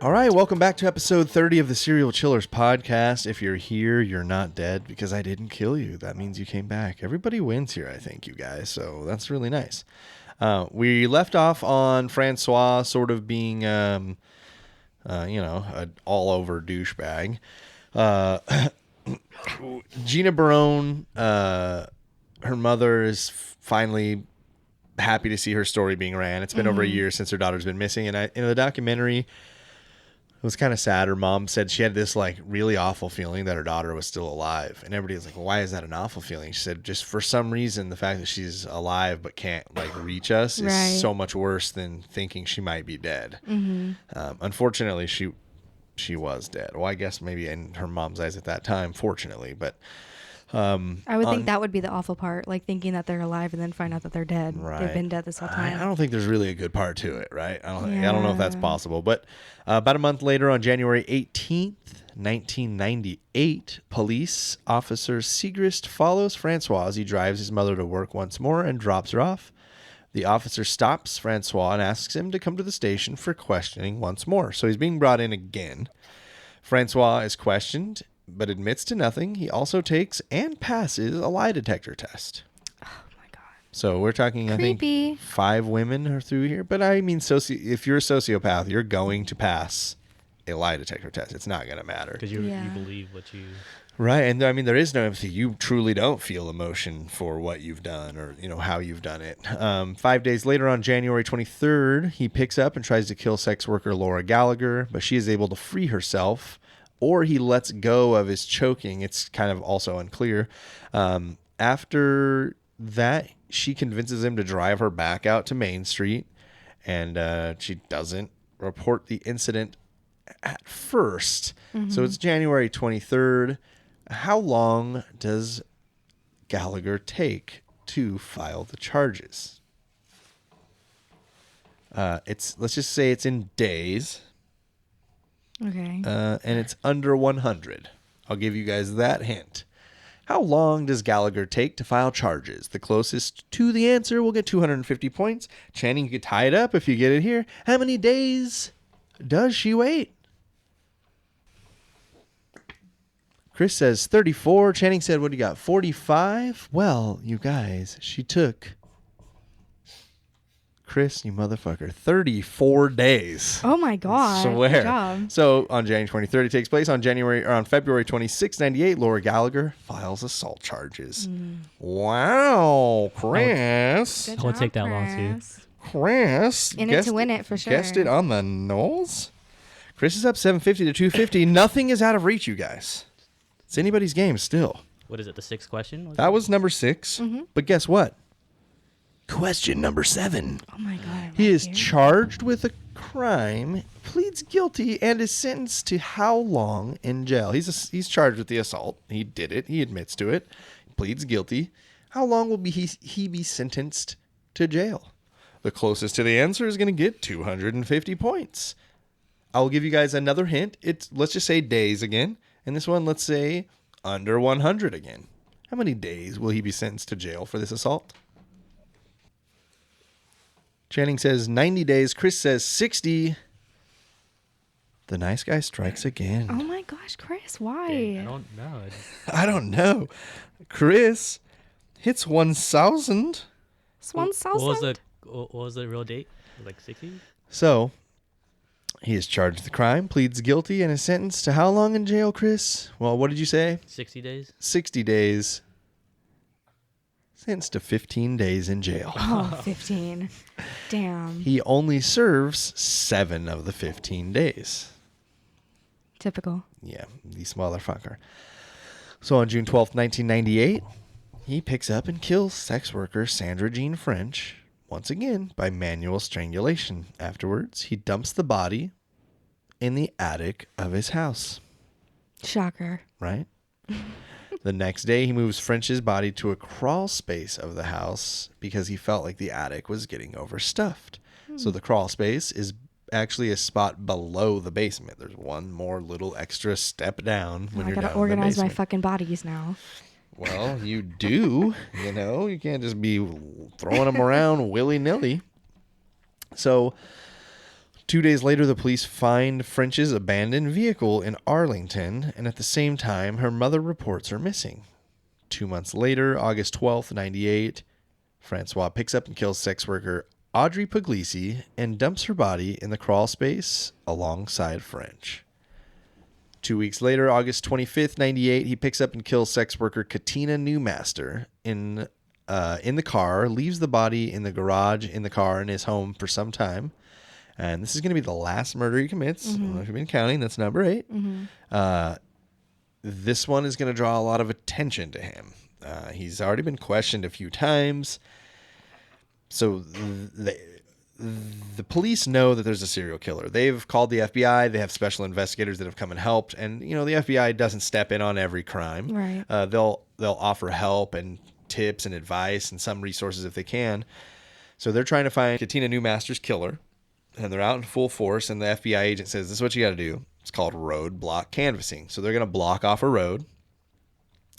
All right, welcome back to episode 30 of the Serial Chillers podcast. If you're here, you're not dead because I didn't kill you. That means you came back. Everybody wins here, I think, you guys. So that's really nice. We left off on Francois sort of being, an all-over douchebag. Gina Barone, her mother is finally happy to see her story being ran. It's been over a year since her daughter's been missing. And in the documentary, it was kind of sad. Her mom said she had this really awful feeling that her daughter was still alive. And everybody was like, well, why is that an awful feeling? She said, just for some reason, the fact that she's alive but can't reach us is so much worse than thinking she might be dead. Unfortunately, she was dead. Well, I guess maybe in her mom's eyes at that time, fortunately. But I would think that would be the awful part, like thinking that they're alive and then find out that they're dead. Right. They've been dead this whole time. I don't think there's really a good part to it, right? I don't know if that's possible. But about a month later, on January 18th, 1998, police officer Segrist follows Francois as he drives his mother to work once more and drops her off. The officer stops Francois and asks him to come to the station for questioning once more. So he's being brought in again. Francois is questioned, but admits to nothing. He also takes and passes a lie detector test. Oh my God. So we're talking, Creepy. I think, 5 women are through here. But I mean, if you're a sociopath, you're going to pass a lie detector test. It's not going to matter. Because you believe what you... Right. And I mean, there is no empathy. You truly don't feel emotion for what you've done or, how you've done it. 5 days later, on January 23rd, he picks up and tries to kill sex worker Laura Gallagher, but she is able to free herself, or he lets go of his choking. It's kind of also unclear. After that, she convinces him to drive her back out to Main Street, and she doesn't report the incident at first. Mm-hmm. So it's January 23rd. How long does Gallagher take to file the charges? Let's just say it's in days. Okay. And it's under 100. I'll give you guys that hint. How long does Gallagher take to file charges? The closest to the answer will get 250 points. Channing, you could tie it up if you get it here. How many days does she wait? Chris says 34. Channing said, what do you got, 45? Well, you guys, she took... Chris, you motherfucker, 34 days. Oh my God. I swear. Good job. So on January 23rd, it takes place. On February 26, 98, Laura Gallagher files assault charges. Wow, Chris. I would take that long too. Chris. In it to win it for sure. Guessed it on the nose. Chris is up 750 to 250. Nothing is out of reach, you guys. It's anybody's game still. What is it, the 6th question? That was number 6. Mm-hmm. But guess what? Question number 7. Oh my God. He is charged with a crime, pleads guilty, and is sentenced to how long in jail? He's charged with the assault. He did it. He admits to it. He pleads guilty. How long will he be sentenced to jail? The closest to the answer is going to get 250 points. I'll give you guys another hint. Let's just say days again. And this one, let's say under 100 again. How many days will he be sentenced to jail for this assault? Channing says 90 days. Chris says 60. The nice guy strikes again. Oh my gosh, Chris, why? Dang, I don't know. I don't know. Chris hits 1,000. It's 1,000? What was the real date? Like 60? So, he is charged with the crime, pleads guilty, and is sentenced to how long in jail, Chris? Well, what did you say? 60 days. 60 days. Sentenced to 15 days in jail. Oh, 15. Damn. He only serves 7 of the 15 days. Typical. Yeah, this motherfucker. So on June 12th, 1998, he picks up and kills sex worker Sandra Jean French, once again by manual strangulation. Afterwards, he dumps the body in the attic of his house. Shocker. Right? The next day, he moves French's body to a crawl space of the house because he felt like the attic was getting overstuffed. So the crawl space is actually a spot below the basement. There's one more little extra step down when you're down in the basement. I gotta organize my fucking bodies now. Well, you do. You can't just be throwing them around willy-nilly. So 2 days later, the police find French's abandoned vehicle in Arlington, and at the same time, her mother reports her missing. 2 months later, August 12th, 98, Francois picks up and kills sex worker Audrey Poughkeepsie and dumps her body in the crawl space alongside French. 2 weeks later, August 25th, 98, he picks up and kills sex worker Katina Newmaster in the car, leaves the body in the garage in the car in his home for some time. And this is going to be the last murder he commits. I don't know if you've been counting. That's number 8. Mm-hmm. This one is going to draw a lot of attention to him. He's already been questioned a few times. So the police know that there's a serial killer. They've called the FBI. They have special investigators that have come and helped. And, the FBI doesn't step in on every crime. Right. They'll offer help and tips and advice and some resources if they can. So they're trying to find Katina Newmaster's killer, and they're out in full force, and the FBI agent says, this is what you got to do. It's called roadblock canvassing. So they're going to block off a road,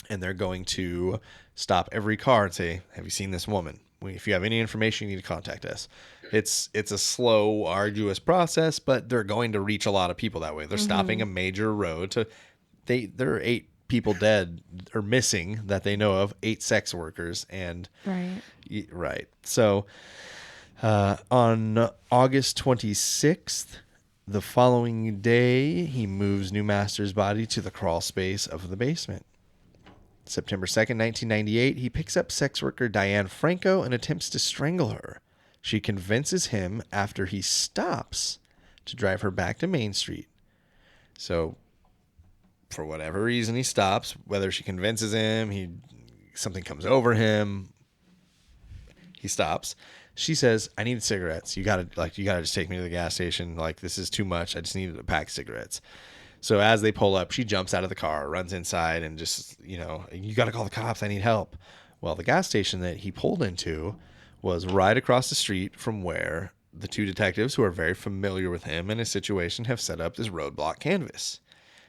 and they're going to stop every car and say, have you seen this woman? If you have any information, you need to contact us. It's a slow, arduous process, but they're going to reach a lot of people that way. They're stopping a major road. There are 8 people dead or missing that they know of, 8 sex workers. And right. So on August 26th, the following day, he moves Newmaster's body to the crawl space of the basement. September 2nd, 1998, he picks up sex worker Diane Franco and attempts to strangle her. She convinces him after he stops to drive her back to Main Street. So for whatever reason, he stops, whether she convinces him, something comes over him, he stops. She says, I need cigarettes. You gotta just take me to the gas station. Like, this is too much. I just need a pack of cigarettes. So as they pull up, she jumps out of the car, runs inside, and just, you got to call the cops. I need help. Well, the gas station that he pulled into was right across the street from where the 2 detectives who are very familiar with him and his situation have set up this roadblock canvas.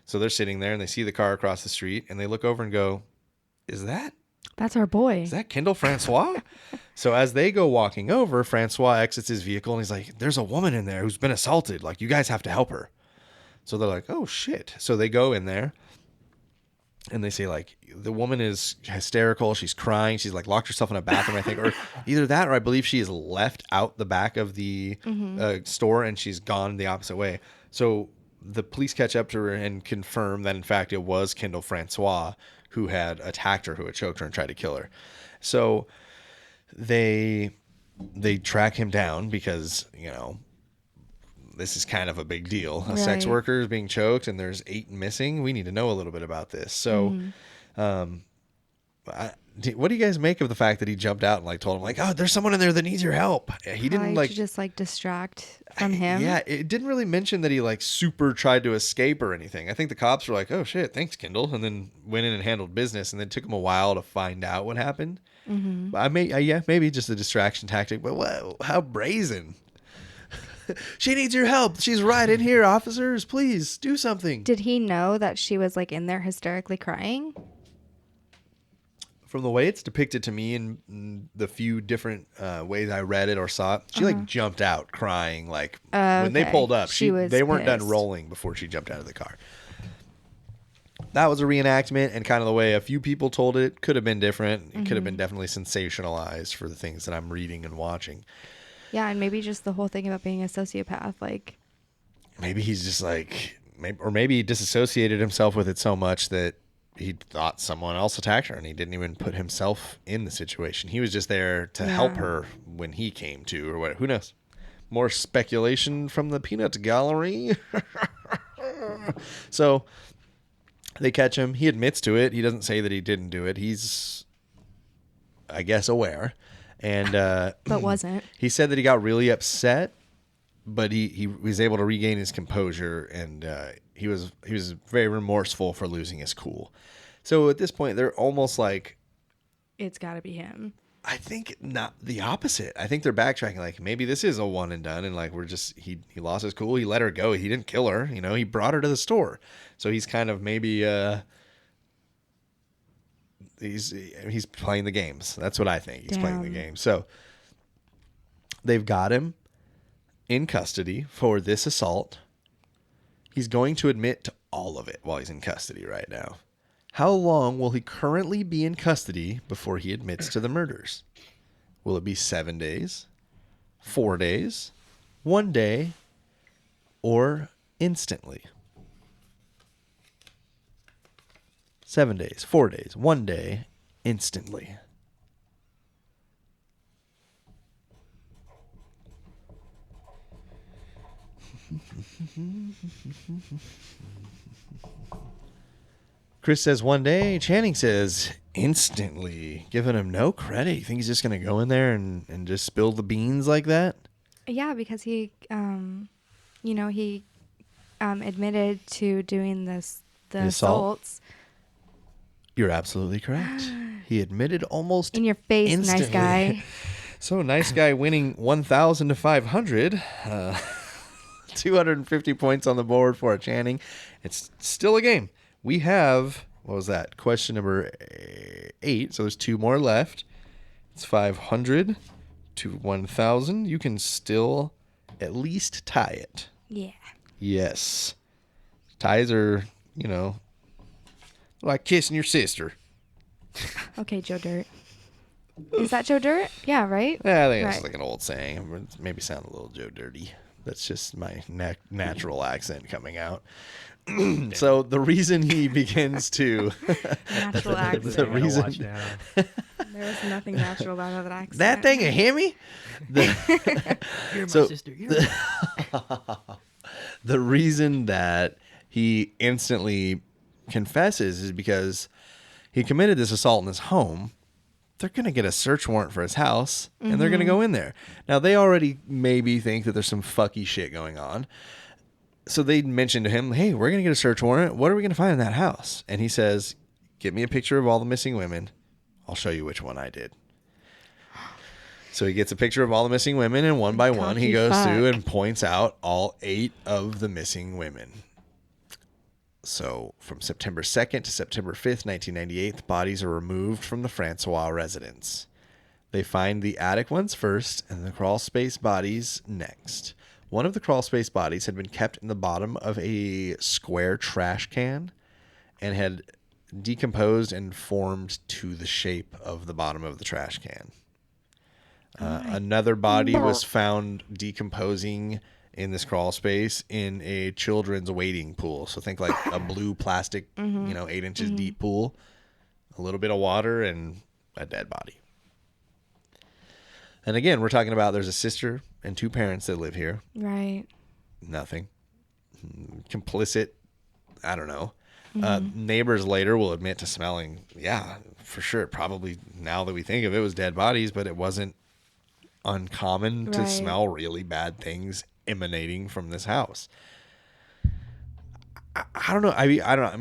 So they're sitting there, and they see the car across the street, and they look over and go, that's our boy. Is that Kendall Francois? So as they go walking over, Francois exits his vehicle, and he's like, there's a woman in there who's been assaulted. Like, you guys have to help her. So they're like, oh, shit. So they go in there, and they say, like, the woman is hysterical. She's crying. She's, like, locked herself in a bathroom, I think. Or either that, or I believe she is left out the back of the store, and she's gone the opposite way. So the police catch up to her and confirm that, in fact, it was Kendall Francois who had attacked her, who had choked her and tried to kill her. So they track him down because, this is kind of a big deal. A sex worker is being choked and there's 8 missing. We need to know a little bit about this. So, what do you guys make of the fact that he jumped out and like told him like, oh, there's someone in there that needs your help? He didn't like just like distract from him. Yeah. It didn't really mention that he like super tried to escape or anything. I think the cops were like, oh shit, thanks Kendall. And then went in and handled business, and then took him a while to find out what happened. Maybe just a distraction tactic, but wow, how brazen. She needs your help. She's right in here. Officers, please do something. Did he know that she was like in there hysterically crying? From the way it's depicted to me in the few different ways I read it or saw it, she like jumped out crying. Like when they pulled up, they weren't done rolling before she jumped out of the car. That was a reenactment, and kind of the way a few people told it could have been different. It could have been definitely sensationalized for the things that I'm reading and watching. Yeah, and maybe just the whole thing about being a sociopath, like maybe he's just like, maybe he disassociated himself with it so much that he thought someone else attacked her, and he didn't even put himself in the situation. He was just there to help her when he came to, or what? Who knows? More speculation from the peanut gallery. So they catch him. He admits to it. He doesn't say that he didn't do it. He's, I guess, aware. And but wasn't. He said that he got really upset, but he was able to regain his composure, and he was very remorseful for losing his cool. So at this point, they're almost like, it's got to be him. I think not the opposite. I think they're backtracking. Like maybe this is a one and done, and like he lost his cool. He let her go. He didn't kill her. He brought her to the store. So he's kind of maybe he's playing the games. That's what I think. He's playing the game. So they've got him in custody for this assault. He's going to admit to all of it while he's in custody right now. How long will he currently be in custody before he admits to the murders? Will it be 7 days, 4 days, 1 day, or instantly? 7 days, 4 days, 1 day, instantly. Chris says 1 day. Channing says instantly, giving him no credit. You think he's just going to go in there and just spill the beans like that? Yeah, because he, he admitted to doing the assaults. You're absolutely correct. He admitted almost In your face, instantly. nice guy. So nice guy winning 1,000 to 500. 250 points on the board for Channing. It's still a game. We have, what was that? Question number 8. So there's 2 more left. It's 500 to 1,000. You can still at least tie it. Yeah. Yes. Ties are, like kissing your sister. Okay, Joe Dirt. Is that Joe Dirt? Yeah, right? Yeah, I think that's Right. like an old saying. It maybe sound a little Joe Dirty. That's just my natural accent coming out. So the reason he begins to... Natural The accent. The thing I gotta reason- watch now. There was nothing natural about that accent. That thing a Hemi? You're my So- sister. You're The reason that he instantly confesses is because he committed this assault in his home. They're going to get a search warrant for his house, and they're going to go in there. Now, they already maybe think that there's some fucky shit going on. So they mentioned to him, hey, we're going to get a search warrant. What are we going to find in that house? And he says, get me a picture of all the missing women. I'll show you which one I did. So he gets a picture of all the missing women, and one by one, he Cocky goes fuck. through and points out all 8 of the missing women. So from September 2nd to September 5th, 1998, the bodies are removed from the Francois residence. They find the attic ones first and the crawl space bodies next. One of the crawl space bodies had been kept in the bottom of a square trash can and had decomposed and formed to the shape of the bottom of the trash can. Another body was found decomposing in this crawl space in a children's wading pool. So think like a blue plastic, 8 inches deep pool, a little bit of water, and a dead body. And again, we're talking about there's a sister and 2 parents that live here. Right. Nothing. Complicit. I don't know. Neighbors later will admit to smelling, yeah, for sure. Probably now that we think of it, was dead bodies, but it wasn't uncommon to Right. smell really bad things emanating from this house. I don't know. I don't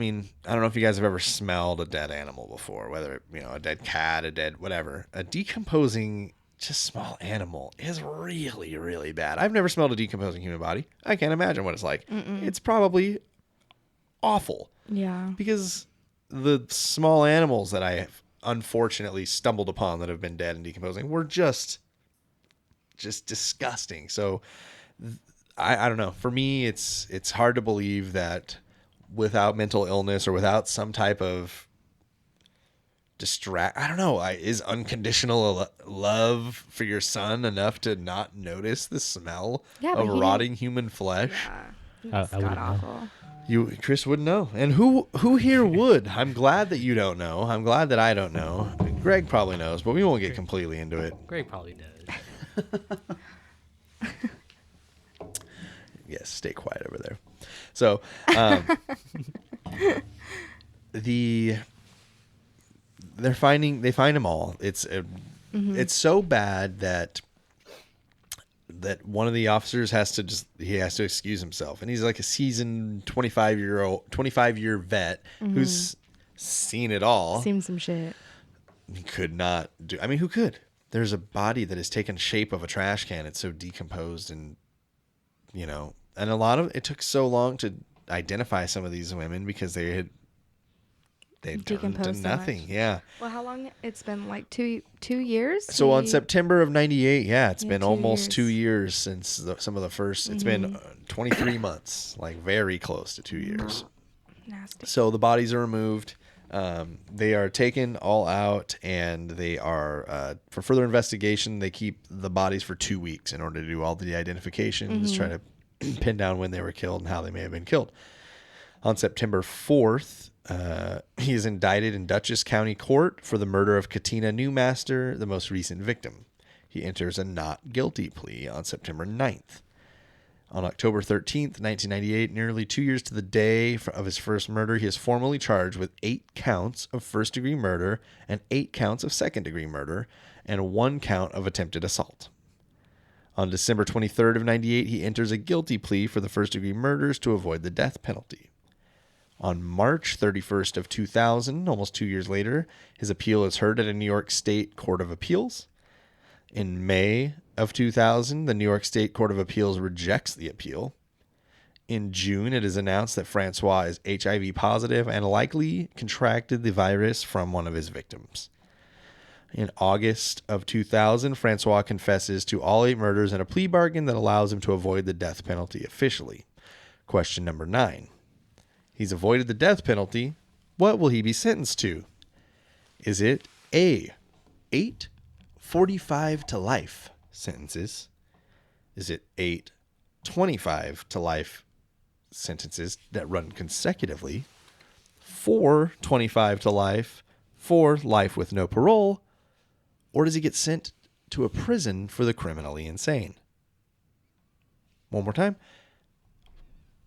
know if you guys have ever smelled a dead animal before, whether it, a dead cat, a dead whatever. A decomposing just small animal is really, really bad. I've never smelled a decomposing human body. I can't imagine what it's like. It's probably awful Yeah. because the small animals that I have unfortunately stumbled upon that have been dead and decomposing were just disgusting. So I don't know. For me, it's hard to believe that without mental illness or without some type of I don't know. Is unconditional love for your son enough to not notice the smell Yeah, but of he rotting human flesh? Yeah. I wouldn't know. awful. Chris wouldn't know. And who here would? I'm glad that you don't know. I'm glad that I don't know. Greg probably knows, but we won't get completely into it. Greg probably does. Yes, stay quiet over there. So, they find them all. It's so bad that one of the officers has to excuse himself, and he's like a seasoned 25-year vet who's seen it all. Seen some shit. He could not do. I mean, who could? There's a body that has taken shape of a trash can. It's so decomposed, and and a lot of it took so long to identify some of these women because they'd turned to Decomposed so nothing. much. Yeah. Well, how long? It's been like two years. So on September of '98, it's been 2 almost 2 years. years since some of the first. It's been 23 months, like very close to 2 years. Nasty. So the bodies are removed. They are taken all out, and they are for further investigation. They keep the bodies for 2 weeks in order to do all the identifications, try to pin down when they were killed and how they may have been killed. On September 4th, he is indicted in Dutchess County Court for the murder of Katina Newmaster, the most recent victim. He enters a not guilty plea on September 9th. On October 13th, 1998, nearly 2 years to the day of his first murder, he is formally charged with 8 counts of first-degree murder and 8 counts of second-degree murder and 1 count of attempted assault. On December 23rd of 98, he enters a guilty plea for the first-degree murders to avoid the death penalty. On March 31st of 2000, almost 2 years later, his appeal is heard at a New York State Court of Appeals. In May of 2000, the New York State Court of Appeals rejects the appeal. In June, it is announced that Francois is HIV positive and likely contracted the virus from one of his victims. In August of 2000, Francois confesses to all 8 murders in a plea bargain that allows him to avoid the death penalty officially. Question number 9. He's avoided the death penalty. What will he be sentenced to? Is it A, 8 45 to life sentences? Is it 8 25 to life sentences that run consecutively? 4 25 to life, 4 life with no parole? Or does he get sent to a prison for the criminally insane? One more time.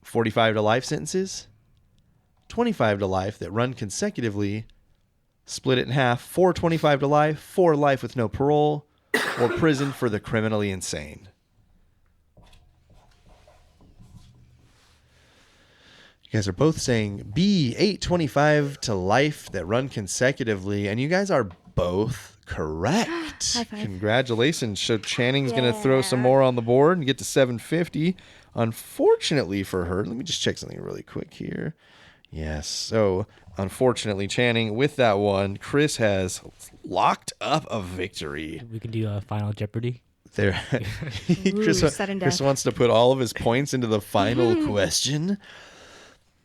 45 to life sentences, 25 to life that run consecutively, split it in half, 4 25 to life, 4 life with no parole, or prison for the criminally insane. You guys are both saying B, 8 25 to life that run consecutively, and you guys are both correct. High five. Congratulations. So Channing's going to throw some more on the board and get to 750. Unfortunately for her, let me just check something really quick here. Yes. So, unfortunately, Channing, with that one, Chris has locked up a victory. We can do a Final Jeopardy. There, Chris wants to put all of his points into the final question.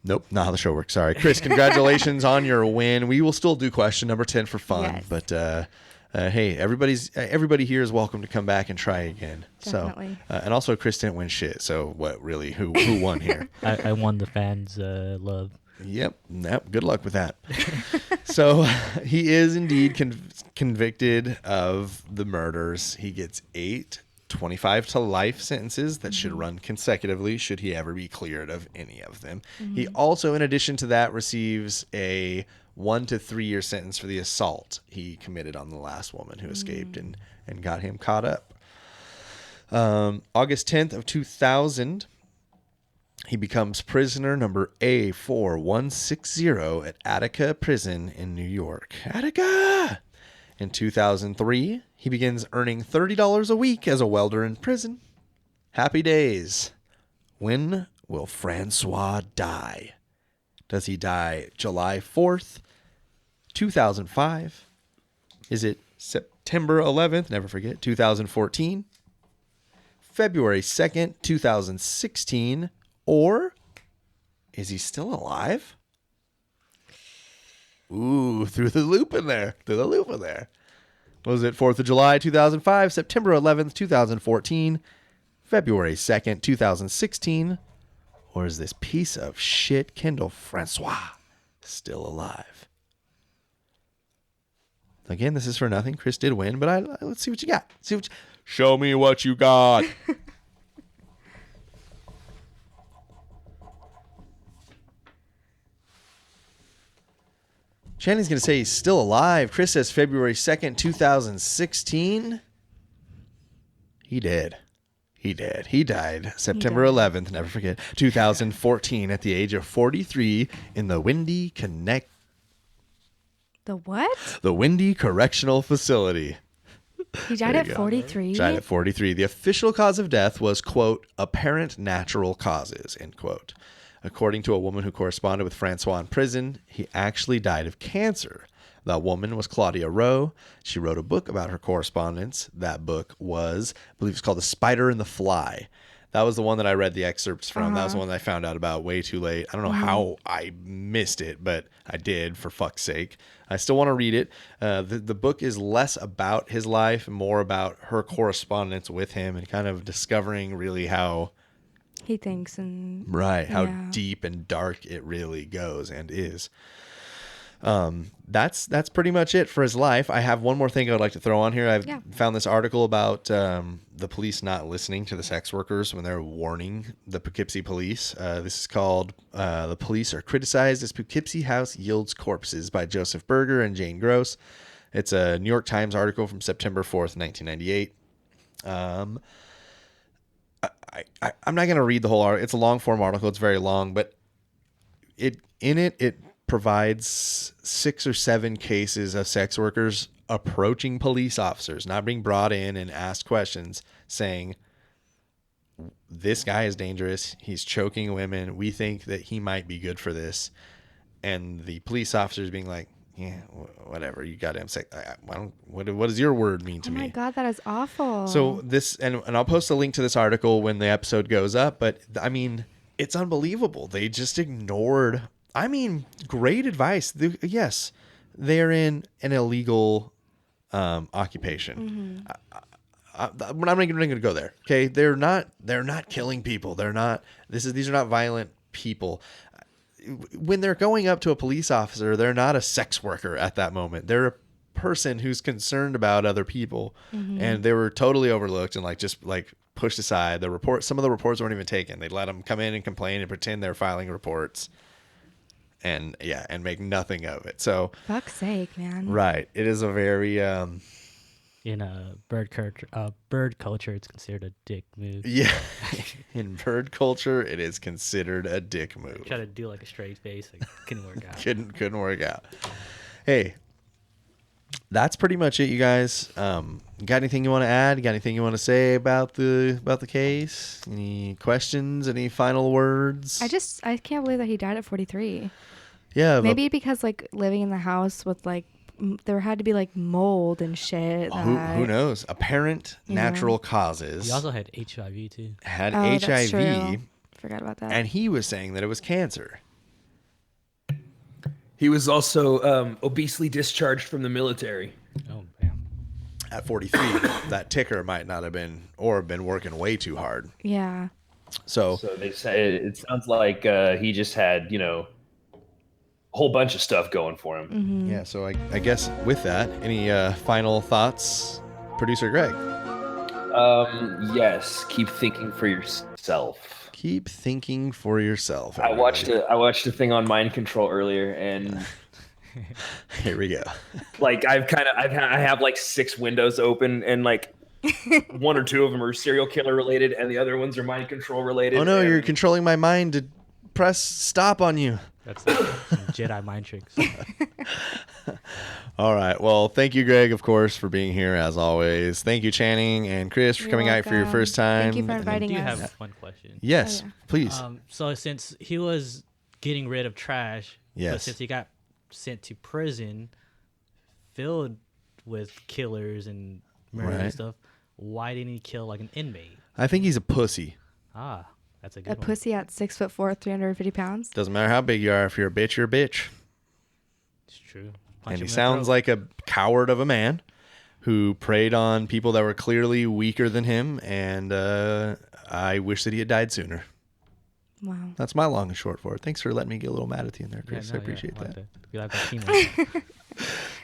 Nope, not how the show works. Sorry, Chris. Congratulations on your win. We will still do question number 10 for fun, yes. but hey, everybody here is welcome to come back and try again. Definitely. So, and also, Chris didn't win shit. So, what really? Who won here? I won the fans' love. Yep. Good luck with that. So he is indeed convicted of the murders. He gets 8 25 to life sentences that should run consecutively should he ever be cleared of any of them. He also, in addition to that, receives a 1 to 3 year sentence for the assault he committed on the last woman who escaped and got him caught up. August 10th of 2000, he becomes prisoner number A4160 at Attica Prison in New York. Attica! In 2003, he begins earning $30 a week as a welder in prison. Happy days. When will Francois die? Does he die July 4th, 2005? Is it September 11th, never forget, 2014? February 2nd, 2016? Or is he still alive? Ooh, threw the loop in there. Was it 4th of July, 2005, September 11th, 2014, February 2nd, 2016? Or is this piece of shit Kendall François still alive? Again, this is for nothing. Chris did win, but let's see what you got. Show me what you got. Channing's going to say he's still alive. Chris says February 2nd, 2016. He did. He died September 11th, never forget, 2014 at the age of 43 in the Windy The what? The Windy Correctional Facility. He died at 43? Died at 43. The official cause of death was, quote, apparent natural causes, end quote. According to a woman who corresponded with Francois in prison, he actually died of cancer. That woman was Claudia Rowe. She wrote a book about her correspondence. That book was, I believe it's called The Spider and the Fly. That was the one that I read the excerpts from. That was the one that I found out about way too late. I don't know how I missed it, but I did, for fuck's sake. I still want to read it. The book is less about his life and more about her correspondence with him and kind of discovering really how he thinks and how deep and dark it really goes and is. That's pretty much it for his life. I have one more thing I would like to throw on here. I've found this article about the police not listening to the sex workers when they're warning the Poughkeepsie police. This is called The Police Are Criticized as Poughkeepsie House Yields Corpses by Joseph Berger and Jane Gross. It's a New York Times article from September 4th, 1998. I'm not going to read the whole article. It's a long form article. It's very long, but it provides 6 or 7 cases of sex workers approaching police officers, not being brought in and asked questions, saying, this guy is dangerous. He's choking women. We think that he might be good for this. And the police officers being like, yeah, whatever. You got him. What does your word mean to me? Oh my God, that is awful. So this, and I'll post a link to this article when the episode goes up, but I mean, it's unbelievable. They just ignored, great advice. Yes, they're in an illegal occupation. I'm not even going to go there. Okay. They're not killing people. These are not violent people. When they're going up to a police officer, they're not a sex worker at that moment. They're a person who's concerned about other people, and they were totally overlooked and just pushed aside. Some of the reports weren't even taken. They let them come in and complain and pretend they're filing reports, and make nothing of it. So, fuck's sake, man. Right. It is a very in bird culture, it's considered a dick move. Yeah. In bird culture, it is considered a dick move. Try to do like a straight face, couldn't work out. couldn't work out. Hey, that's pretty much it, you guys. Got anything you want to add? Got anything you want to say about the case? Any questions? Any final words? I can't believe that he died at 43. Yeah. Maybe because living in the house with there had to be mold and shit. Who knows? Apparent natural causes. He also had HIV too. Had HIV. That's true. Forgot about that. And he was saying that it was cancer. He was also obesely discharged from the military. Oh, damn. At 43, that ticker might not have been, or been working way too hard. Yeah. So they say it sounds like he just had, a whole bunch of stuff going for him. Mm-hmm. Yeah. So I guess with that, any final thoughts, Producer Greg? Yes. Keep thinking for yourself. Keep thinking for yourself. I watched a thing on mind control earlier, and here we go. I have 6 windows open, and 1 or 2 of them are serial killer related, and the other ones are mind control related. Oh no, you're controlling my mind to press stop on you. That's some Jedi mind tricks. All right. Well, thank you, Greg, of course, for being here as always. Thank you, Channing and Chris, for coming out for your first time. Thank you for inviting I us. do have one question. Yes, please. So since he was getting rid of trash, but since he got sent to prison filled with killers and murder and stuff, why didn't he kill an inmate? I think he's a pussy. That's a good one. Pussy at 6'4", 350 pounds. Doesn't matter how big you are. If you're a bitch, you're a bitch. It's true. And he sounds like a coward of a man who preyed on people that were clearly weaker than him, and I wish that he had died sooner. Wow. That's my long and short for it. Thanks for letting me get a little mad at you in there, Chris. I appreciate that. We like that teamwork.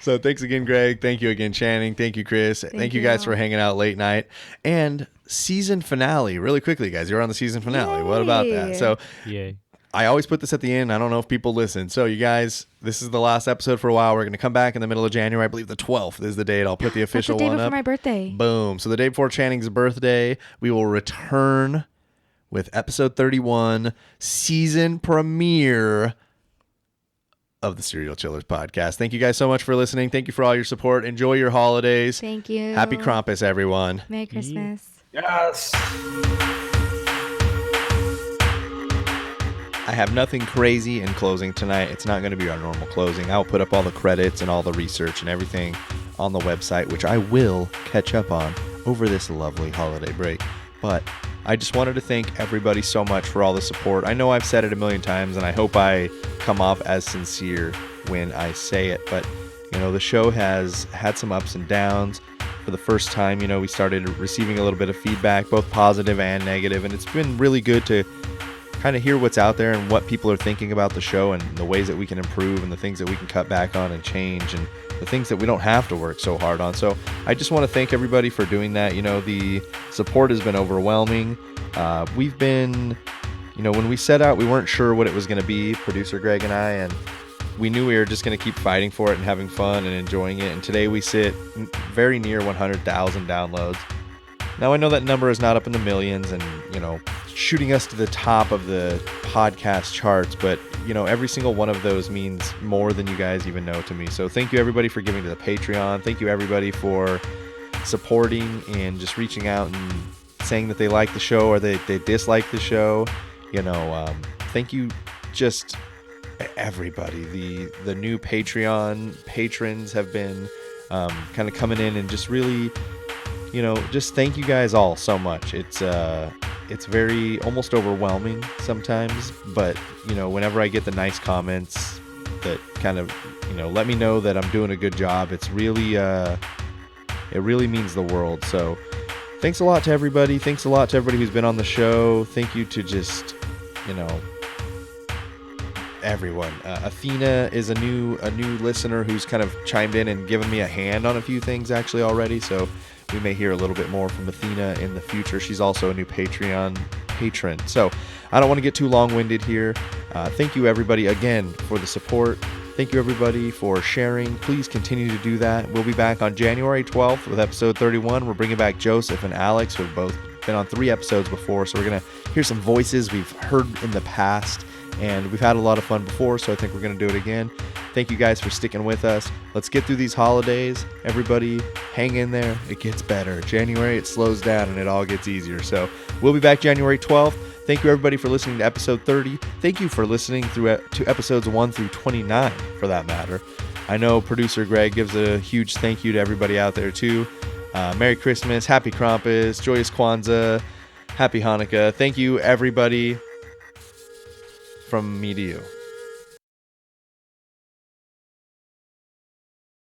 So thanks again, Greg. Thank you again, Channing. Thank you, Chris. Thank you guys for hanging out late night. And season finale, really quickly, guys. You're on the season finale. Yay. What about that? So Yay. I always put this at the end. I don't know if people listen. So you guys, this is the last episode for a while. We're going to come back in the middle of January. I believe the 12th is the date. I'll put the official one up. That's the day before my birthday. Boom. So the day before Channing's birthday, we will return with episode 31, season premiere of the Serial Chillers podcast. Thank you guys so much for listening. Thank you for all your support. Enjoy your holidays. Thank you. Happy Krampus, everyone. Merry Christmas. Yes. I have nothing crazy in closing tonight. It's not going to be our normal closing. I'll put up all the credits and all the research and everything on the website, which I will catch up on over this lovely holiday break. But I just wanted to thank everybody so much for all the support. I know I've said it a million times, and I hope I come off as sincere when I say it. But, the show has had some ups and downs. For the first time, we started receiving a little bit of feedback, both positive and negative. And it's been really good to kind of hear what's out there and what people are thinking about the show and the ways that we can improve and the things that we can cut back on and change and the things that we don't have to work so hard on. So I just want to thank everybody for doing that. The support has been overwhelming. We've been, when we set out, we weren't sure what it was going to be, producer Greg and I, and we knew we were just going to keep fighting for it and having fun and enjoying it. And today we sit very near 100,000 downloads. Now I know that number is not up in the millions, and shooting us to the top of the podcast charts, but every single one of those means more than you guys even know to me. So thank you everybody for giving to the Patreon. Thank you everybody for supporting and just reaching out and saying that they like the show or they dislike the show. Thank you just everybody. The new Patreon patrons have been kind of coming in and just really, just thank you guys all so much. It's very almost overwhelming sometimes, but whenever I get the nice comments that kind of let me know that I'm doing a good job, it's really it really means the world. So thanks a lot to everybody. Thanks a lot to everybody who's been on the show. Thank you to just everyone. Athena is a new listener who's kind of chimed in and given me a hand on a few things actually already, so we may hear a little bit more from Athena in the future. She's also a new Patreon patron. So I don't want to get too long-winded here. Thank you everybody again for the support. Thank you everybody for sharing. Please continue to do that. We'll be back on January 12th with episode 31. We're bringing back Joseph and Alex, who have both been on 3 episodes before, so we're going to hear some voices we've heard in the past, and we've had a lot of fun before, so I think we're going to do it again. Thank you guys for sticking with us. Let's get through these holidays. Everybody, hang in there. It gets better. January, it slows down, and it all gets easier. So we'll be back January 12th. Thank you, everybody, for listening to episode 30. Thank you for listening to episodes 1 through 29, for that matter. I know producer Greg gives a huge thank you to everybody out there, too. Merry Christmas, Happy Krampus, Joyous Kwanzaa, Happy Hanukkah. Thank you, everybody, from me to you.